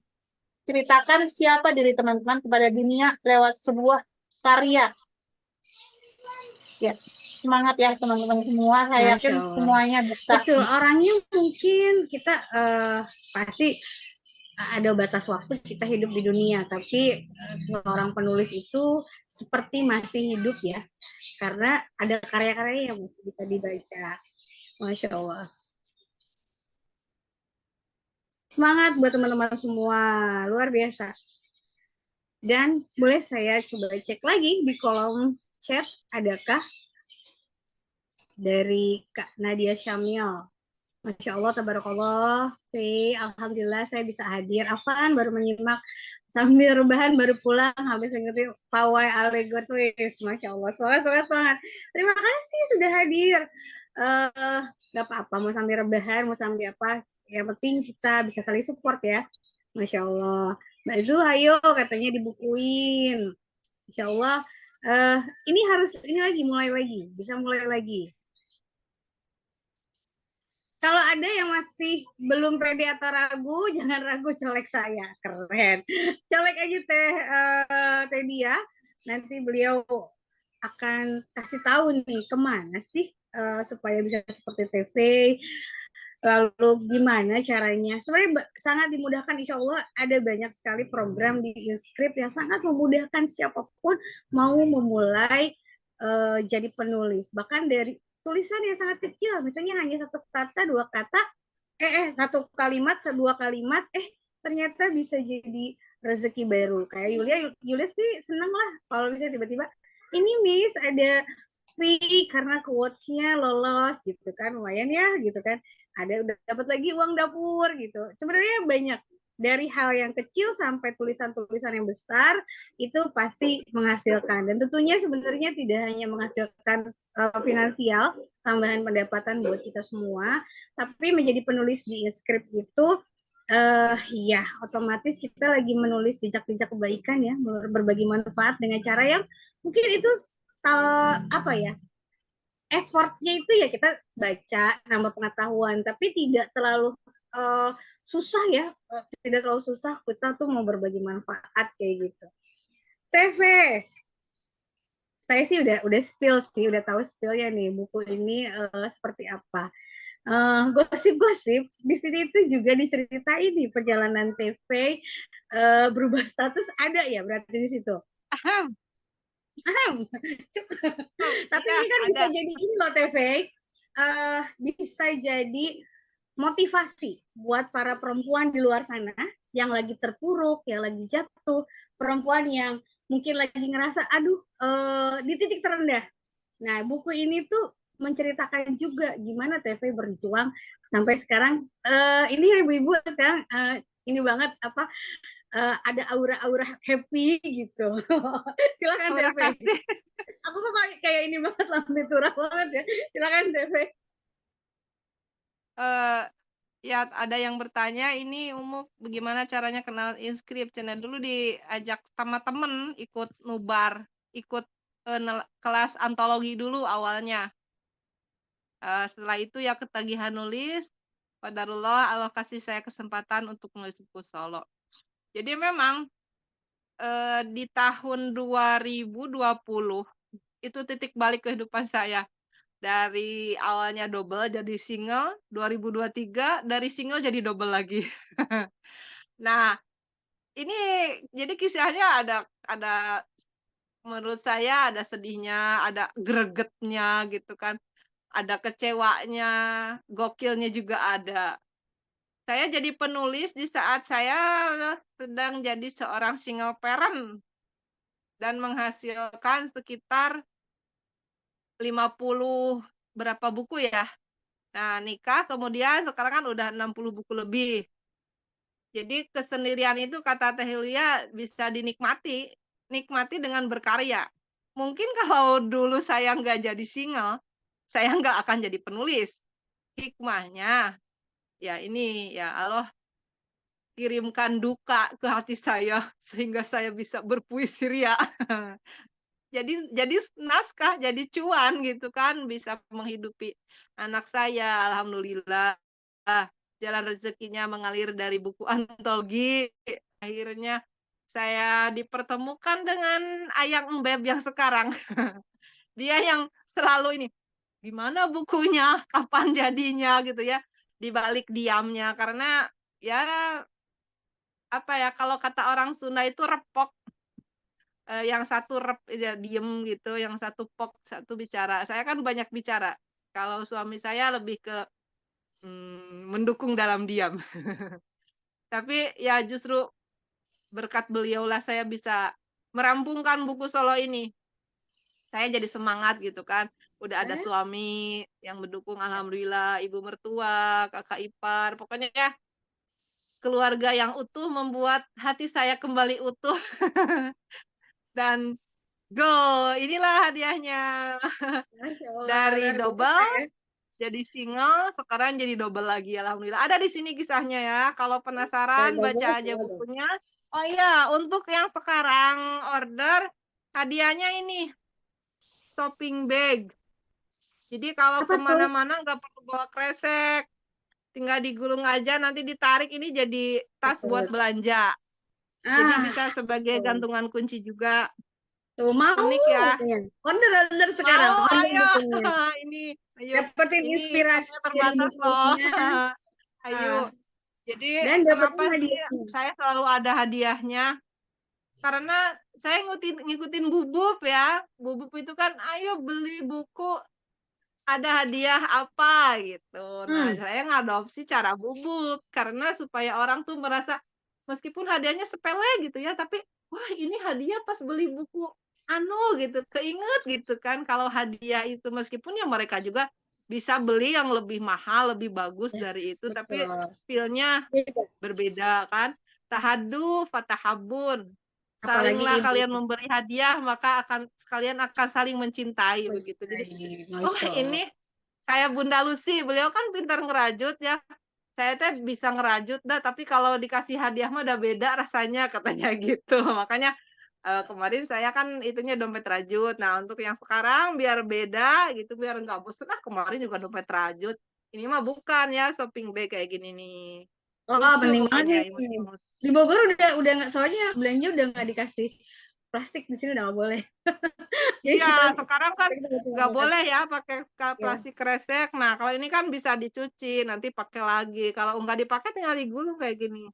Ceritakan siapa diri teman-teman kepada dunia lewat sebuah karya. Ya, semangat ya teman-teman semua. Saya yakin semuanya bisa. Betul, orangnya mungkin kita pasti ada batas waktu kita hidup di dunia, tapi seorang penulis itu seperti masih hidup ya, karena ada karya-karya yang bisa dibaca. Masya Allah. Semangat buat teman-teman semua, luar biasa. Dan boleh saya coba cek lagi di kolom chat, adakah dari Kak Nadia Syamil. Masya Allah, tabarakallah. Alhamdulillah saya bisa hadir. Afan baru menyimak sambil rebahan, baru pulang habis ngerti pawai Allegor. Masya Allah, semangat. Terima kasih sudah hadir. Gak apa-apa, mau sambil rebahan, mau sambil apa, yang penting kita bisa saling support ya. Masya Allah. Mbak Zu, ayo katanya dibukuin. Masya Allah. Ini harus mulai lagi, bisa mulai lagi. Kalau ada yang masih belum pede atau ragu, jangan ragu, colek saya. Keren. Colek aja Teh Dia. Nanti beliau akan kasih tahu nih kemana sih supaya bisa seperti TV. Lalu gimana caranya? Sebenarnya sangat dimudahkan, insya Allah ada banyak sekali program di Inscript yang sangat memudahkan siapapun mau memulai jadi penulis. Bahkan dari tulisan yang sangat kecil, misalnya hanya satu kata, dua kata, satu kalimat, dua kalimat, ternyata bisa jadi rezeki baru. Kayak Yulia sih seneng lah kalau bisa tiba-tiba, ini Miss ada free karena quotes-nya lolos gitu kan, lumayan ya gitu kan. Ada udah dapat lagi uang dapur gitu. Sebenarnya banyak, dari hal yang kecil sampai tulisan-tulisan yang besar itu pasti menghasilkan, dan tentunya sebenarnya tidak hanya menghasilkan finansial, tambahan pendapatan buat kita semua, tapi menjadi penulis di Inscript itu ya otomatis kita lagi menulis jejak-jejak kebaikan ya, berbagi manfaat dengan cara yang mungkin itu apa ya, effortnya itu ya kita baca nambah pengetahuan, tapi tidak terlalu susah ya, tidak terlalu susah kita tuh mau berbagi manfaat kayak gitu. TV, saya sih udah spill sih, udah tahu spillnya nih buku ini seperti apa. Gosip-gosip di sini itu juga diceritain nih perjalanan TV berubah status, ada ya berarti di situ. Tapi Iya, ini kan bisa ada. jadi ini loh TV, bisa jadi motivasi buat para perempuan di luar sana yang lagi terpuruk, yang lagi jatuh, perempuan yang mungkin lagi ngerasa aduh di titik terendah. Nah, buku ini tuh menceritakan juga gimana TV berjuang sampai sekarang. Ini ibu-ibu sekarang ini banget apa ada aura-aura happy gitu. Silakan Terima TV. kasih. Aku kok kayak ini banget lambe turah banget ya. Silakan TV. Eh, ya ada yang bertanya ini bagaimana caranya kenal inskrip. Cina dulu diajak sama temen ikut nubar, ikut kelas antologi dulu awalnya. Setelah itu ya ketagihan nulis, qadarullah Allah kasih saya kesempatan untuk nulis buku solo. Jadi memang di tahun 2020 itu titik balik kehidupan saya. Dari awalnya double jadi single, 2023 dari single jadi double lagi. Nah, ini jadi kisahnya ada menurut saya ada sedihnya, ada gregetnya gitu kan. Ada kecewanya, gokilnya juga ada. Saya jadi penulis di saat saya sedang jadi seorang single parent dan menghasilkan sekitar 50 berapa buku ya. Nah, nikah kemudian sekarang kan udah 60 buku lebih. Jadi kesendirian itu kata Teh Yulia bisa dinikmati, nikmati dengan berkarya. Mungkin kalau dulu saya nggak jadi single, saya nggak akan jadi penulis. Hikmahnya, ya ini ya Allah kirimkan duka ke hati saya sehingga saya bisa berpuisi ria. Jadi naskah, jadi cuan gitu kan, bisa menghidupi anak saya, alhamdulillah. Jalan rezekinya mengalir dari buku antologi. Akhirnya saya dipertemukan dengan Ayang Embeb yang sekarang. Dia yang selalu ini, "Gimana bukunya? Kapan jadinya?" gitu ya. Di balik diamnya karena ya apa ya, kalau kata orang Sunda itu repok. Yang satu ya diem gitu, yang satu pok, satu bicara. Saya kan banyak bicara. Kalau suami saya lebih ke mendukung dalam diam. Tapi ya justru berkat beliaulah saya bisa merampungkan buku solo ini. Saya jadi semangat gitu kan. Udah ada suami yang mendukung, alhamdulillah, ibu mertua, kakak ipar, pokoknya ya keluarga yang utuh membuat hati saya kembali utuh. Dan go, inilah hadiahnya. Masya Allah, Dari luar biasa double ya. jadi single, sekarang jadi double lagi, alhamdulillah. Ada di sini kisahnya ya. Kalau penasaran baca aja bukunya. Oh iya, untuk yang sekarang order hadiahnya ini shopping bag. Jadi kalau Apa tuh? kemana-mana nggak perlu bawa kresek, tinggal digulung aja, nanti ditarik ini jadi tas buat belanja. Jadi bisa sebagai gantungan kunci juga. Tuh mau Unik ya. ya. Order sekarang, Mau, order ayo. bukunya. Ini, ayo. Dapetin Ini inspirasi stoknya dari terbatas loh. bukunya. Ayo. Jadi Dan dapetin kenapa sih hadiahnya. saya selalu ada hadiahnya? Karena saya ngikutin Bubub ya. Bubub itu kan ayo beli buku ada hadiah apa gitu. Nah, saya ngadopsi cara Bubub karena supaya orang tuh merasa meskipun hadiahnya sepele gitu ya, tapi wah ini hadiah pas beli buku gitu, keinget gitu kan kalau hadiah itu meskipun ya mereka juga bisa beli yang lebih mahal, lebih bagus dari itu, tapi feel-nya berbeda kan. Tahadu fatahabun. Apalagi Salinglah ibu. kalian memberi hadiah, maka kalian akan saling mencintai begitu. Jadi, oh ini kayak Bunda Lucy, beliau kan pintar ngerajut ya. Saya teh bisa ngerajut dah, tapi kalau dikasih hadiah mah udah beda rasanya katanya gitu. Makanya kemarin saya kan itunya dompet rajut. Nah, untuk yang sekarang biar beda gitu, biar nggak bosen. Kemarin juga dompet rajut. Ini mah bukan ya shopping bag kayak gini nih. Oh, Lucu penting banget pokoknya. nih. Di Bogor udah nggak, soalnya belanja udah nggak dikasih plastik, di sini udah nggak boleh. Iya, sekarang kan nggak banget. boleh ya pakai Ya. plastik kresek. Nah, kalau ini kan bisa dicuci, nanti pakai lagi. Kalau nggak dipakai tinggal digulung kayak gini.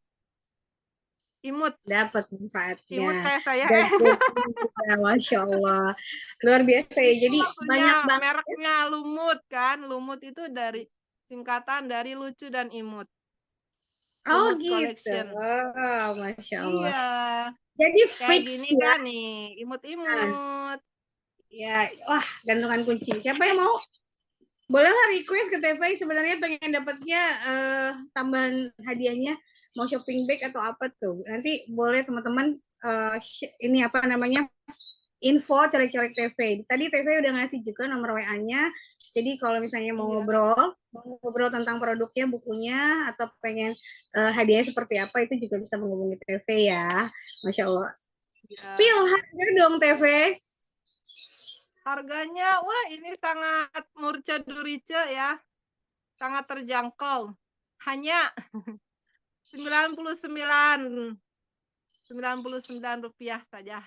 Imut dapat imut manfaatnya. kayak saya. Dan protein juga, Masya Allah. Luar biasa ya. Itu Jadi punya banyak banget. mereknya Lumut kan. Lumut itu dari singkatan dari lucu dan imut. Oh Lumut gitu. Collection. Oh, Masya Allah. Iya, Jadi kayak fix gini ya. kan nih, imut-imut. Ya, wah, gantungan kunci. Siapa yang mau? Bolehlah request ke TVI, sebenarnya pengen dapatnya tambahan hadiahnya, mau shopping bag atau apa tuh. Nanti boleh teman-teman ini apa namanya, info colek-colek TV. Tadi TV udah ngasih juga nomor WA-nya. Jadi kalau misalnya mau ngobrol tentang produknya, bukunya, atau pengen hadiahnya seperti apa, itu juga bisa menghubungi TV ya. Masya Allah. Ya. Spill harga dong TV. Harganya, wah ini sangat murce durice ya. Sangat terjangkau. Hanya 99 rupiah saja.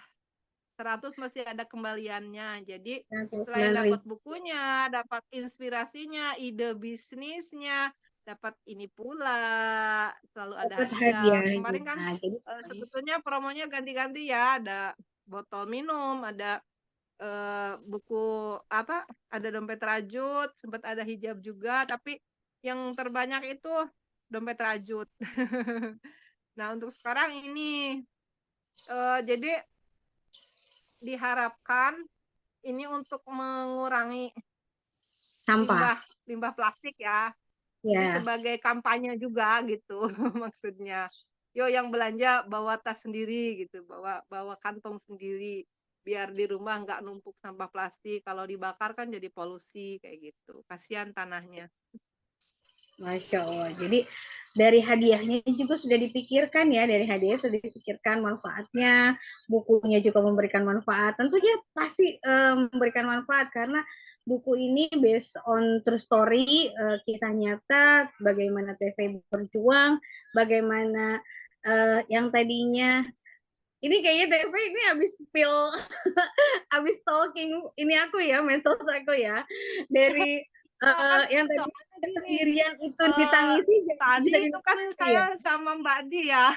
100 masih ada kembaliannya. Jadi selain dapat bukunya, dapat inspirasinya, ide bisnisnya, dapat ini pula, selalu ada hadiah. Kemarin kan sebetulnya promonya ganti-ganti ya, ada botol minum, ada buku apa, ada dompet rajut, sempat ada hijab juga, tapi yang terbanyak itu dompet rajut. Nah untuk sekarang ini jadi diharapkan ini untuk mengurangi limbah plastik ya. Jadi sebagai kampanye juga gitu maksudnya. Yo yang belanja bawa tas sendiri gitu, bawa kantong sendiri biar di rumah nggak numpuk sampah plastik. Kalau dibakar kan jadi polusi kayak gitu. Kasihan tanahnya. Masya Allah. Jadi dari hadiahnya juga sudah dipikirkan ya, dari hadiah sudah dipikirkan manfaatnya, bukunya juga memberikan manfaat. Tentunya pasti memberikan manfaat karena buku ini based on true story, kisah nyata, bagaimana TV berjuang, bagaimana yang tadinya ini kayaknya TV ini habis spill, habis talking ini aku ya, medsos aku ya, dari yang tadi kesendirian itu ditangisi tadi bisa itu kan saya sama Mbak Di ya.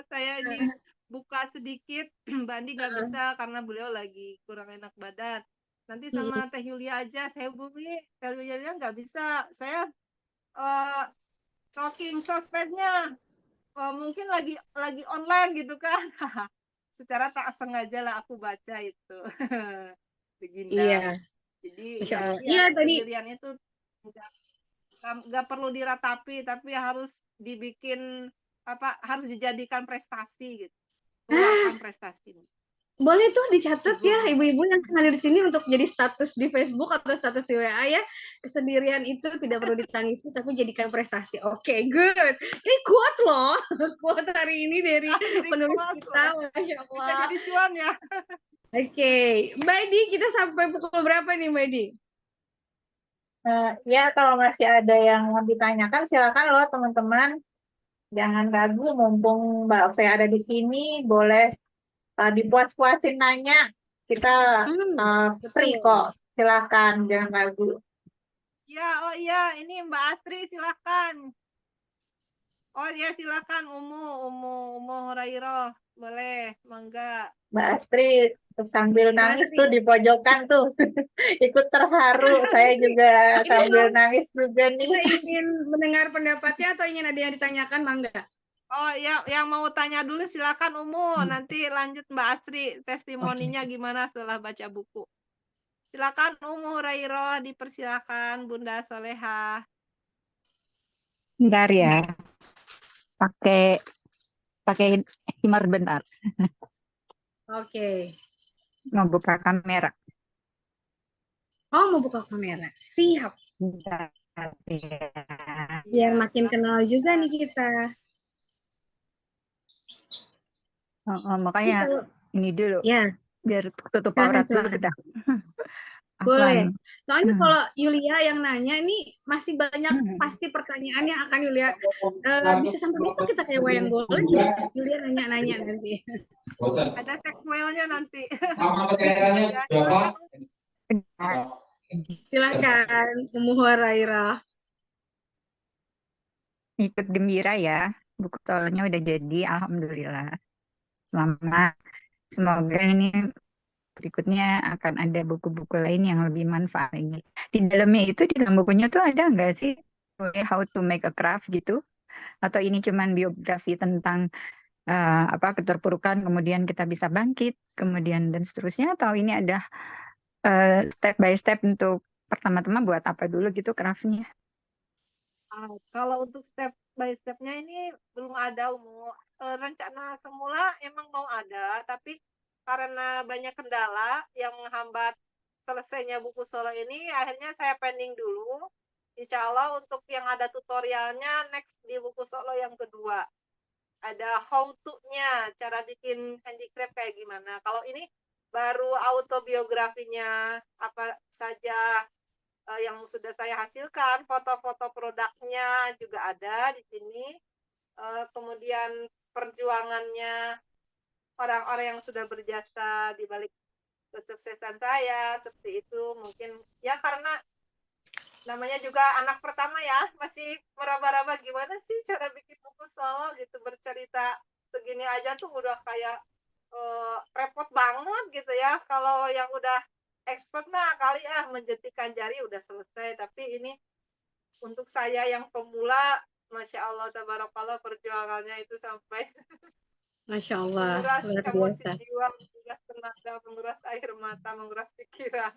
Saya ini buka sedikit, Mbak Di nggak bisa karena beliau lagi kurang enak badan. Nanti sama Teh Yulia aja saya hubungi, Teh Yulia nggak bisa. Saya talking sosmednya mungkin lagi online gitu kan. Secara tak sengaja lah aku baca itu. Beginda. Iya. Jadi iya tadi kesendirian itu nggak perlu diratapi tapi harus dibikin apa, harus dijadikan prestasi gitu, keluarkan prestasinya. Boleh tuh dicatat ya ibu-ibu yang hadir di sini untuk jadi status di Facebook atau status di WA ya, kesendirian itu tidak perlu ditangisi tapi jadikan prestasi. Oke, good. Ini quote loh, quote hari ini dari penulis kita. Masya Allah. Bisa jadi cuan ya. Oke, Mbak Di, kita sampai pukul berapa nih Mbak Di? Ya, kalau masih ada yang mau ditanyakan, silakan loh teman-teman. Jangan ragu, mumpung Mbak Fe ada di sini, boleh dipuas-puasin nanya. Kita free kok, silakan, jangan ragu. Ya, oh iya, ini Mbak Astri silakan. Oh ya silakan Umu Hurairah, boleh, mangga. Mbak Astri sambil nangis tuh di pojokan tuh, ikut terharu. Saya juga sambil nangis juga nih. Kita ingin mendengar pendapatnya atau ingin ada yang ditanyakan, mangga? Oh ya, yang mau tanya dulu silakan Umu, nanti lanjut Mbak Astri testimoninya gimana setelah baca buku. Silakan Umu Hurairah, dipersilakan Bunda Solehah. Bentar ya, pakai himar bentar. Oke. Mau buka kamera. Oh, mau buka kamera. Siap. Bentar, ya. Biar makin kenal juga nih kita. Makanya ini dulu. Ya. Biar tutup aurat dulu dah. Boleh. Soalnya kalau Yulia yang nanya ini masih banyak pasti pertanyaan yang akan Yulia bisa sampai besok kita kayak wayang golek. Yulia nanya-nanya nanti. Ada sequelnya nanti. Silakan Umu Hurairah. Ikut gembira ya. Buku tolnya udah jadi, alhamdulillah. Selamat. Semoga ini berikutnya akan ada buku-buku lain yang lebih manfaat lagi. Di dalamnya itu, di dalam bukunya tuh ada nggak sih how to make a craft gitu? Atau ini cuman biografi tentang keterpurukan, kemudian kita bisa bangkit, kemudian dan seterusnya? Atau ini ada step by step untuk pertama-tama buat apa dulu gitu craftnya? Kalau untuk step by stepnya ini belum ada, rencana semula emang mau ada, tapi karena banyak kendala yang menghambat selesainya buku solo ini, akhirnya saya pending dulu. Insya Allah untuk yang ada tutorialnya next di buku solo yang kedua. Ada how to-nya, cara bikin handicraft kayak gimana. Kalau ini baru autobiografinya, apa saja yang sudah saya hasilkan, foto-foto produknya juga ada di sini. Kemudian perjuangannya orang-orang yang sudah berjasa di balik kesuksesan saya, seperti itu. Mungkin ya karena namanya juga anak pertama ya, masih meraba-raba gimana sih cara bikin buku solo gitu, bercerita segini aja tuh udah kayak repot banget gitu ya. Kalau yang udah expert mah kali ya menjentikan jari udah selesai, tapi ini untuk saya yang pemula, Masya Allah, tabarakallah, perjuangannya itu sampai Masya Allah, menguras luar emosi biasa. jiwa, menguras tenaga, menguras air mata, menguras pikiran.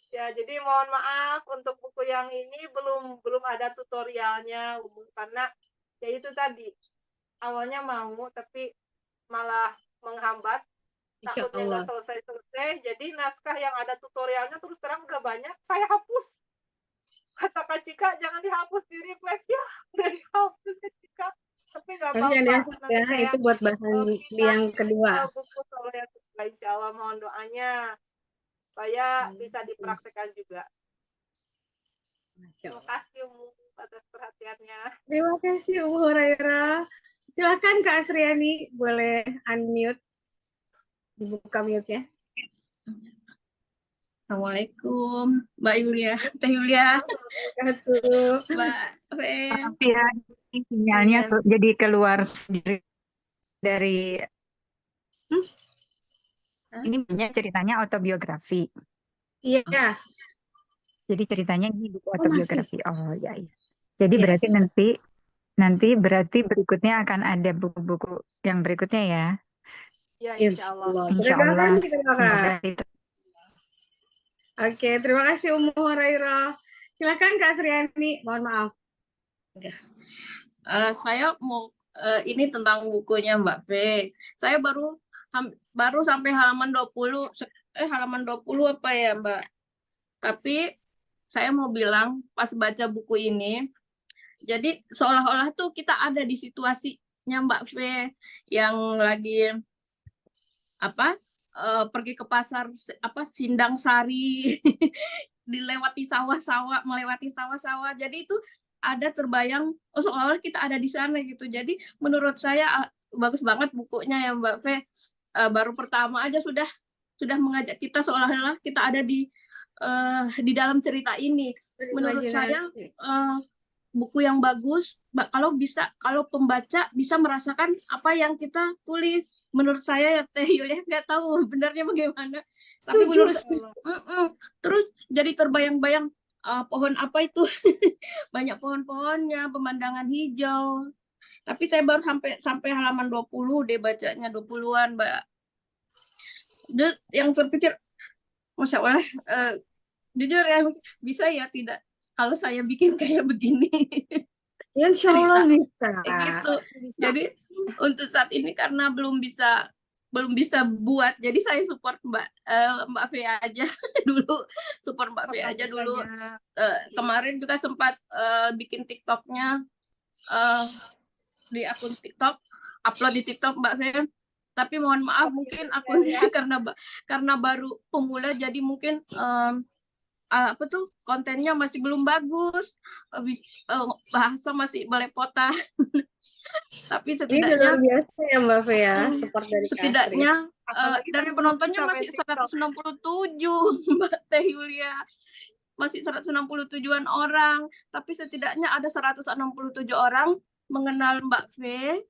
Ya, jadi mohon maaf untuk buku yang ini belum ada tutorialnya, karena ya itu tadi awalnya mau tapi malah menghambat, Insya takutnya nggak Allah. selesai. Jadi naskah yang ada tutorialnya terus terang udah banyak, saya hapus. Kata Kak Cika, jangan dihapus, di replace ya, udah dihapus Kak Cika. Tapi nggak Harus yang apa-apa, dihapus nanti ya, saya itu buat bahan pindah yang kedua. buku solo yang kedua, insya Allah mohon doanya supaya bisa dipraktekkan juga. Masya Terima Allah. kasih atas perhatiannya. Terima kasih Umu Hurairah. Silakan Kak Asriani, boleh unmute, dibuka mute-nya. Assalamualaikum, Mbak Yulia, Teh Yulia, Wabarakatuh. Mbak Fem. Maaf ya, ini sinyalnya Iya. jadi keluar sendiri dari ini banyak ceritanya autobiografi. Iya. Jadi ceritanya ini buku Oh, masih. autobiografi. Oh ya, iya. Jadi Iya. berarti nanti berarti berikutnya akan ada buku-buku yang berikutnya ya. Ya, Insya insya Allah. Allah. Insya Berdoa Allah. kan kita doakan. Semoga itu. Oke, terima kasih Umu Hurairah. Silakan Kak Asriani, mohon maaf. Saya mau ini tentang bukunya Mbak V. Saya baru sampai halaman 20 halaman 20 apa ya, Mbak? Tapi saya mau bilang pas baca buku ini, jadi seolah-olah tuh kita ada di situasinya Mbak V yang lagi pergi ke pasar Sindang Sari melewati sawah-sawah. Jadi itu ada terbayang seolah-olah kita ada di sana gitu. Jadi menurut saya bagus banget bukunya ya Mbak V. Baru pertama aja sudah mengajak kita seolah-olah kita ada di dalam cerita ini. Menurut saya buku yang bagus kalau pembaca bisa merasakan apa yang kita tulis. Menurut saya ya Teh Yulia, nggak tahu benarnya bagaimana, tapi menurut terus jadi terbayang-bayang pohon apa itu banyak pohon-pohonnya, pemandangan hijau. Tapi saya baru sampai halaman 20 deh bacanya, 20-an Mbak. Yang terpikir Masya Allah, jujur ya bisa ya tidak kalau saya bikin kayak begini. Insya Allah bisa. Gitu. Jadi untuk saat ini karena belum bisa buat, jadi saya support Mbak V aja dulu, support Mbak V aja dulu. Kemarin juga sempat bikin TikToknya di akun TikTok, upload di TikTok Mbak V. Tapi mohon maaf mungkin akunnya karena baru pemula, jadi mungkin kontennya masih belum bagus, bahasa masih belepotan. Tapi setidaknya ini luar biasa ya Mbak Fe ya, support dari setidaknya dari penontonnya masih 167 Mbak Teh Yulia, masih 167-an orang, tapi setidaknya ada 167 orang mengenal Mbak Fe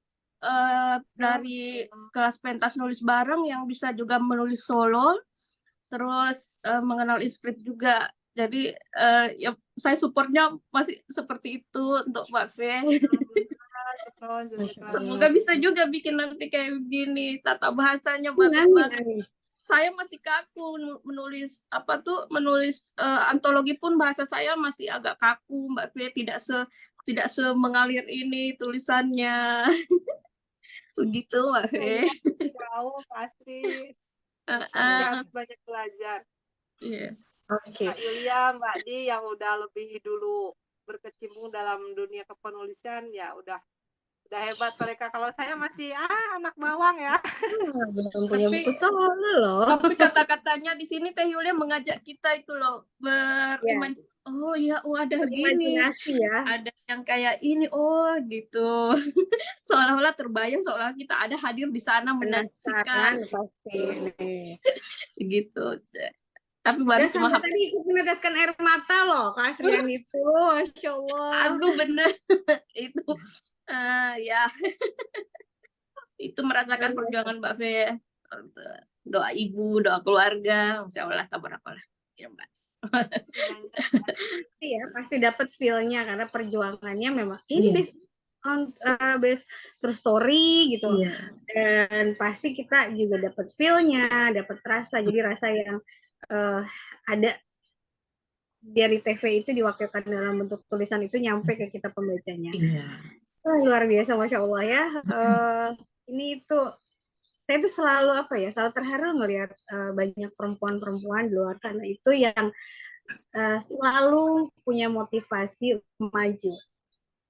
dari kelas pentas nulis bareng yang bisa juga menulis solo, terus mengenal script juga. Jadi ya saya supportnya masih seperti itu untuk Mbak Fe. Semoga bisa juga bikin nanti kayak begini, tata bahasanya bagus Amin, banget. amin. Saya masih kaku menulis antologi pun bahasa saya masih agak kaku, Mbak Fe, tidak semengalir ini tulisannya. Begitu, Mbak Fe. Jauh pasti Heeh, harus banyak belajar. iya. Oke. Kak Yulia, Mbak Di yang udah lebih dulu berkecimpung dalam dunia kepenulisan, ya udah hebat mereka. Kalau saya masih anak bawang ya. Belum punya Tapi- buku solo loh. Tapi kata-katanya di sini Teh Yulia mengajak kita itu loh oh ya, ada gini, Imajinasi ya. ada yang kayak ini, oh gitu. Seolah-olah terbayang, seolah kita ada hadir di sana menyaksikan Penasaran pasti nih. gitu. Tapi Dan baru cuma sampai tadi ikut meneteskan air mata loh keaslian itu. Masya Allah. aduh bener itu ya itu merasakan perjuangan Mbak Fe, doa ibu, doa keluarga, Masya Allah, tabarakallah ya Mbak. Pasti ya, pasti dapat feel-nya karena perjuangannya memang ini based true story gitu. Dan pasti kita juga dapat feel-nya, dapat rasa. Jadi rasa yang ada dari TV itu diwakilkan dalam bentuk tulisan itu nyampe ke kita pembacanya. Luar biasa, Masya Allah ya. Ini itu saya tuh selalu selalu terharu melihat banyak perempuan-perempuan di luar sana itu yang selalu punya motivasi maju.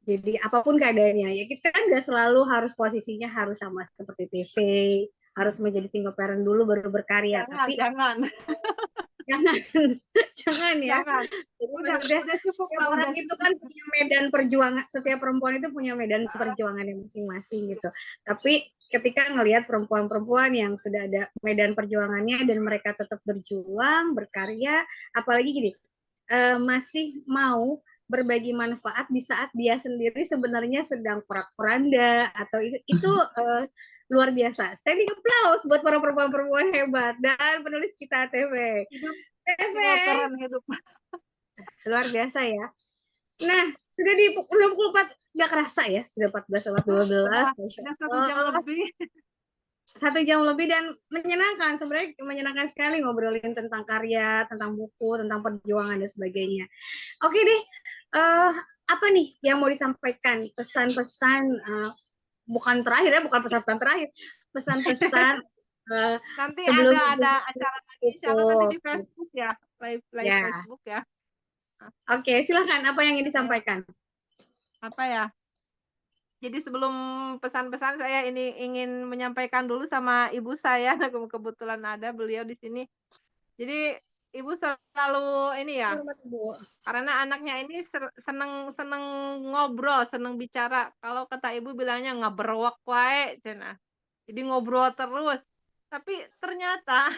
Jadi apapun keadaannya, ya kita kan nggak selalu harus posisinya harus sama seperti TV, harus menjadi single parent dulu baru berkarya. Jangan. Jangan ya. Jadi maksudnya setiap orang itu kan punya medan perjuangan, setiap perempuan itu punya medan perjuangannya masing-masing gitu. Tapi ketika ngelihat perempuan-perempuan yang sudah ada medan perjuangannya dan mereka tetap berjuang, berkarya, apalagi gini, masih mau berbagi manfaat di saat dia sendiri sebenarnya sedang porak-poranda atau itu luar biasa. Standing applause buat para perempuan-perempuan hebat dan penulis kita TV. Hidup. Luar biasa ya. Nah, sudah di pukul 4 nggak kerasa ya, sudah 14 lewat 12. Sudah 1 jam lebih. 1 jam lebih dan menyenangkan, sebenarnya menyenangkan sekali ngobrolin tentang karya, tentang buku, tentang perjuangan dan sebagainya. Oke deh, apa nih yang mau disampaikan, pesan-pesan bukan terakhir ya, bukan pesan-pesan terakhir, pesan-pesan nanti sebelum ada acara lagi, insya Allah nanti di Facebook ya, live Ya. Facebook ya. Oke, silakan apa yang ingin disampaikan? Apa ya? Jadi sebelum pesan-pesan saya ini ingin menyampaikan dulu sama ibu saya, kebetulan ada beliau di sini. Jadi ibu selalu ini ya, karena anaknya ini seneng ngobrol, seneng bicara. Kalau kata ibu bilangnya ngaberwak wae, cenah. Jadi ngobrol terus. Tapi ternyata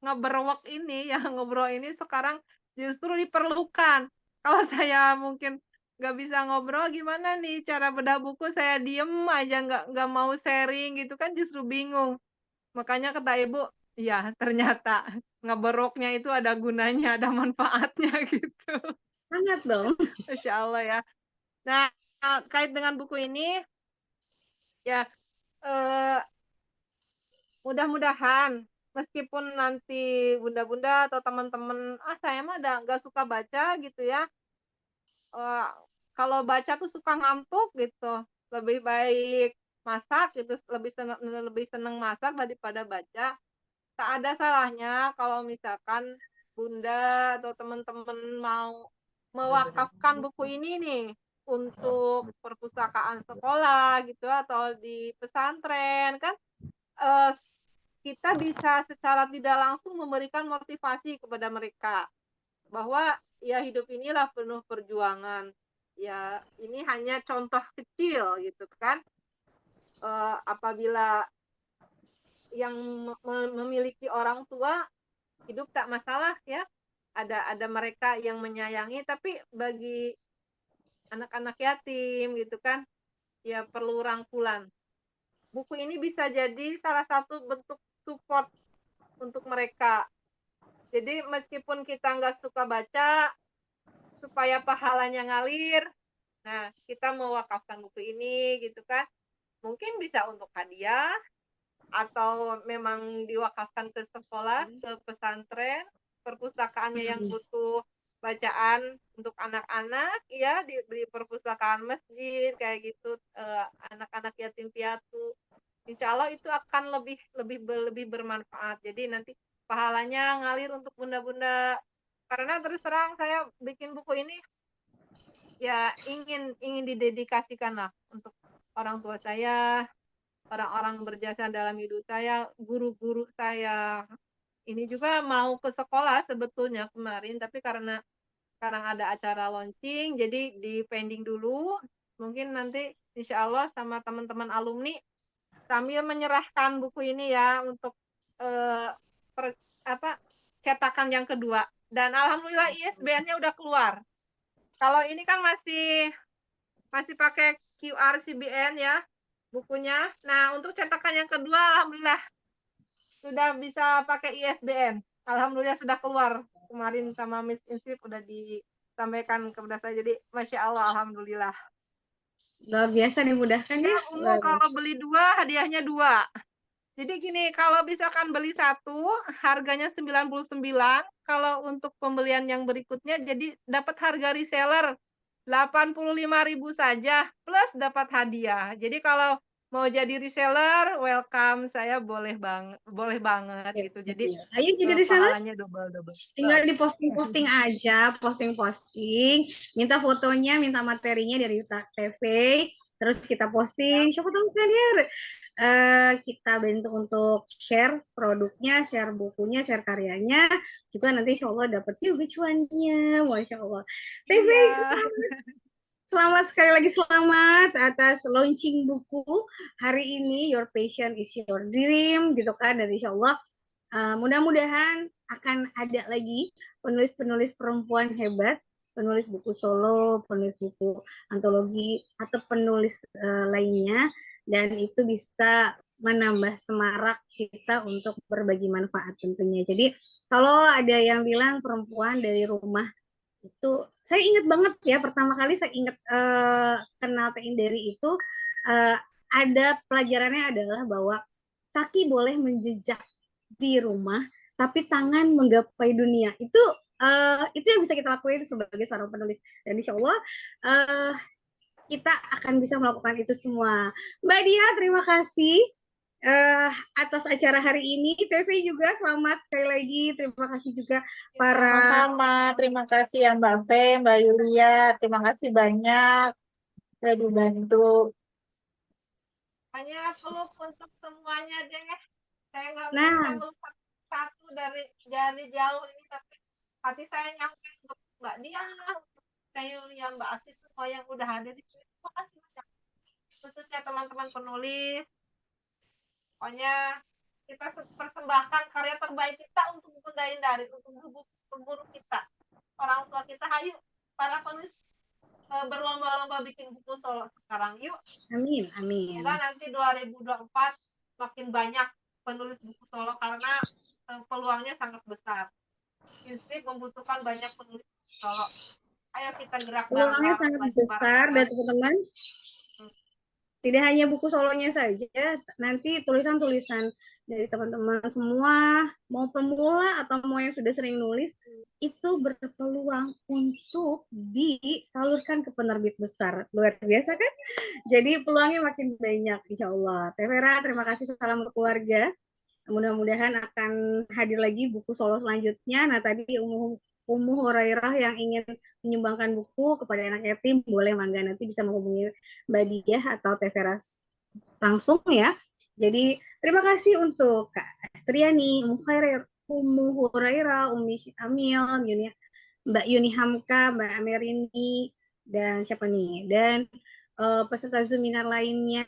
ngaberwak ini ya, ngobrol ini sekarang justru diperlukan. Kalau saya mungkin nggak bisa ngobrol, gimana nih cara bedah buku, saya diem aja nggak mau sharing gitu kan, justru bingung. Makanya kata ibu, ya ternyata ngeberoknya itu ada gunanya, ada manfaatnya gitu. Sangat dong. Masya Allah ya. Nah, kait dengan buku ini, ya mudah-mudahan meskipun nanti bunda-bunda atau teman-teman, saya mah nggak suka baca gitu ya. Kalau baca tuh suka ngantuk gitu. Lebih baik masak gitu, lebih seneng masak daripada baca. Tak ada salahnya kalau misalkan bunda atau teman-teman mau mewakafkan buku ini nih untuk perpustakaan sekolah gitu atau di pesantren kan, kita bisa secara tidak langsung memberikan motivasi kepada mereka bahwa ya hidup inilah penuh perjuangan. Ya ini hanya contoh kecil gitu kan. Apabila yang memiliki orang tua hidup tak masalah ya, ada mereka yang menyayangi, tapi bagi anak-anak yatim gitu kan ya perlu rangkulan, buku ini bisa jadi salah satu bentuk support untuk mereka. Jadi meskipun kita nggak suka baca, supaya pahalanya ngalir, nah kita mewakafkan buku ini gitu kan. Mungkin bisa untuk hadiah, atau memang diwakafkan ke sekolah, ke pesantren, perpustakaannya yang butuh bacaan untuk anak-anak ya di perpustakaan masjid kayak gitu, anak-anak yatim piatu. Insya Allah itu akan lebih bermanfaat. Jadi nanti pahalanya ngalir untuk bunda-bunda. Karena terus terang saya bikin buku ini ya ingin didedikasikan lah untuk orang tua saya, orang-orang berjasa dalam hidup saya, guru-guru saya. Ini juga mau ke sekolah sebetulnya kemarin, tapi karena sekarang ada acara launching, jadi di pending dulu. Mungkin nanti insya Allah sama teman-teman alumni sambil menyerahkan buku ini ya untuk cetakan yang kedua. Dan alhamdulillah ISBN-nya udah keluar. Kalau ini kan masih pakai QR CBN ya bukunya. Nah, untuk cetakan yang kedua alhamdulillah sudah bisa pakai ISBN. Alhamdulillah sudah keluar. Kemarin sama Miss Insip udah disampaikan kepada saya. Jadi Masya Allah, alhamdulillah. Luar biasa dimudahkan ya. Kalau beli 2, hadiahnya 2. Jadi gini, kalau misalkan beli 1, harganya 99. Kalau untuk pembelian yang berikutnya, jadi dapat harga reseller 85.000 saja, plus dapat hadiah. Jadi kalau mau jadi reseller, welcome, saya boleh banget gitu. Jadi ayo jadi reseller, pahalanya double. tinggal di posting aja, posting, minta fotonya, minta materinya dari Yuta TV, terus kita posting. Siapa tahu kan ya kita bantu untuk share produknya, share bukunya, share karyanya, juga nanti insya Allah dapat juga cuannya, Masya Allah. TV, selamat sekali lagi, selamat atas launching buku hari ini, Your Passion is Your Dream, gitu kan, dan insya Allah mudah-mudahan akan ada lagi penulis-penulis perempuan hebat, penulis buku solo, penulis buku antologi, atau penulis lainnya, dan itu bisa menambah semarak kita untuk berbagi manfaat tentunya. Jadi kalau ada yang bilang perempuan dari rumah, itu saya ingat banget ya, pertama kali saya ingat kenal Teh Indari itu ada pelajarannya adalah bahwa kaki boleh menjejak di rumah, tapi tangan menggapai dunia. Itu yang bisa kita lakuin sebagai seorang penulis. Dan insya Allah kita akan bisa melakukan itu semua. Mbak Dia, terima kasih atas acara hari ini. TV juga selamat sekali lagi. Terima kasih juga para Sama-sama. Terima kasih ya Mbak Fe, Mbak Yulia. Terima kasih banyak sudah dibantu. Hanya peluk untuk semuanya deh. Saya nggak bisa meluk satu dari jauh ini, tapi hati saya nyampe untuk Mbak Dia, untuk Teh Yulia, Mbak Asis, semua yang udah ada di sini. Terima kasih banyak. Khususnya teman-teman penulis. Pokoknya kita persembahkan karya terbaik kita untuk Bunda Indari, untuk guru kita, orang tua kita. Ayo para penulis berlomba-lomba bikin buku solo sekarang. Yuk. Amin. Semoga nanti 2024 makin banyak penulis buku solo karena peluangnya sangat besar. Insip membutuhkan banyak penulis buku solo. Ayo kita gerak bareng-bareng. Peluangnya sangat besar, dan teman-teman tidak hanya buku solonya saja, nanti tulisan-tulisan dari teman-teman semua, mau pemula atau mau yang sudah sering nulis, itu berpeluang untuk disalurkan ke penerbit besar. Luar biasa kan? Jadi peluangnya makin banyak, insya Allah. Teh Vera, terima kasih, salam berkeluarga. Mudah-mudahan akan hadir lagi buku solo selanjutnya. Nah, tadi Ummu Hurairah yang ingin menyumbangkan buku kepada anak yatim, boleh mangga, nanti bisa menghubungi Mbak Diah atau Teh Vera langsung ya. Jadi terima kasih untuk Kak Astriani, Ummu Hurairah, Umi Amil, Mbak Yuni Hamka, Mbak Amerini, dan siapa nih? Dan peserta seminar lainnya,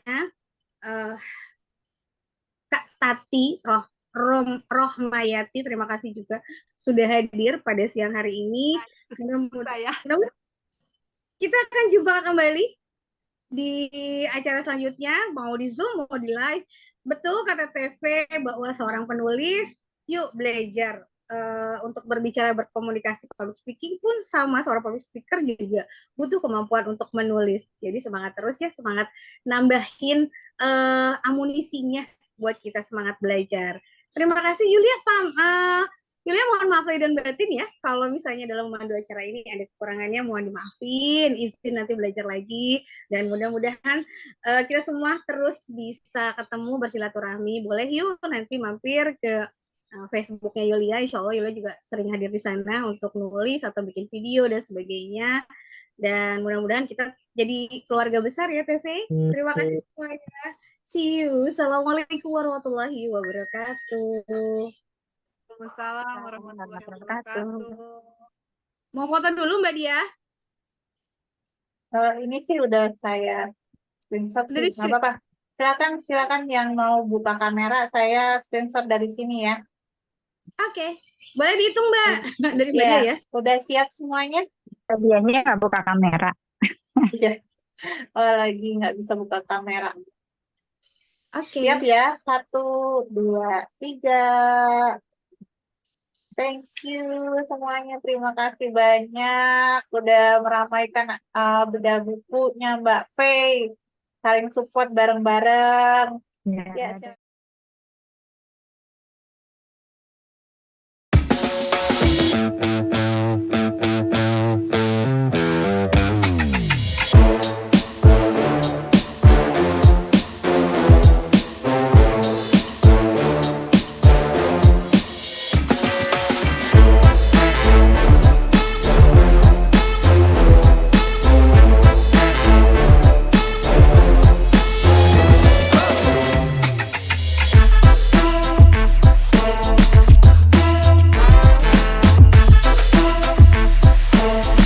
Kak Tati Rohmayati, terima kasih juga sudah hadir pada siang hari ini. Kita akan jumpa kembali di acara selanjutnya, mau di Zoom, mau di live. Betul kata TV bahwa seorang penulis, yuk belajar untuk berbicara, berkomunikasi, public speaking pun sama, seorang public speaker juga butuh kemampuan untuk menulis. Jadi semangat terus ya, semangat nambahin amunisinya buat kita semangat belajar. Terima kasih Yulia, Yulia mohon maaf lahir dan batin ya, kalau misalnya dalam memandu acara ini ada kekurangannya mohon dimaafin, izin nanti belajar lagi, dan mudah-mudahan kita semua terus bisa ketemu bersilaturahmi. Boleh yuk nanti mampir ke Facebooknya Yulia, insya Allah Yulia juga sering hadir di sana untuk nulis atau bikin video dan sebagainya. Dan mudah-mudahan kita jadi keluarga besar ya TV. Terima kasih semuanya. See you. Assalamualaikum warahmatullahi wabarakatuh. Waalaikumsalam warahmatullahi Wabarakatuh. wabarakatuh. Mau foto dulu Mbak Dia? Ini sih udah saya screenshot Udah di sih, nggak apa-apa. Silakan yang mau buka kamera, saya screenshot dari sini ya. Oke. Boleh dihitung Mbak dari Mbak Ya, Dia ya. udah siap semuanya? Dianya nggak buka kamera. Iya. Oh, lagi nggak bisa buka kamera. Oke. Siap ya? 1, 2, 3. Thank you semuanya. Terima kasih banyak. Udah meramaikan bedah bukunya Mbak Faye. Saling support bareng-bareng. Ya, Ya,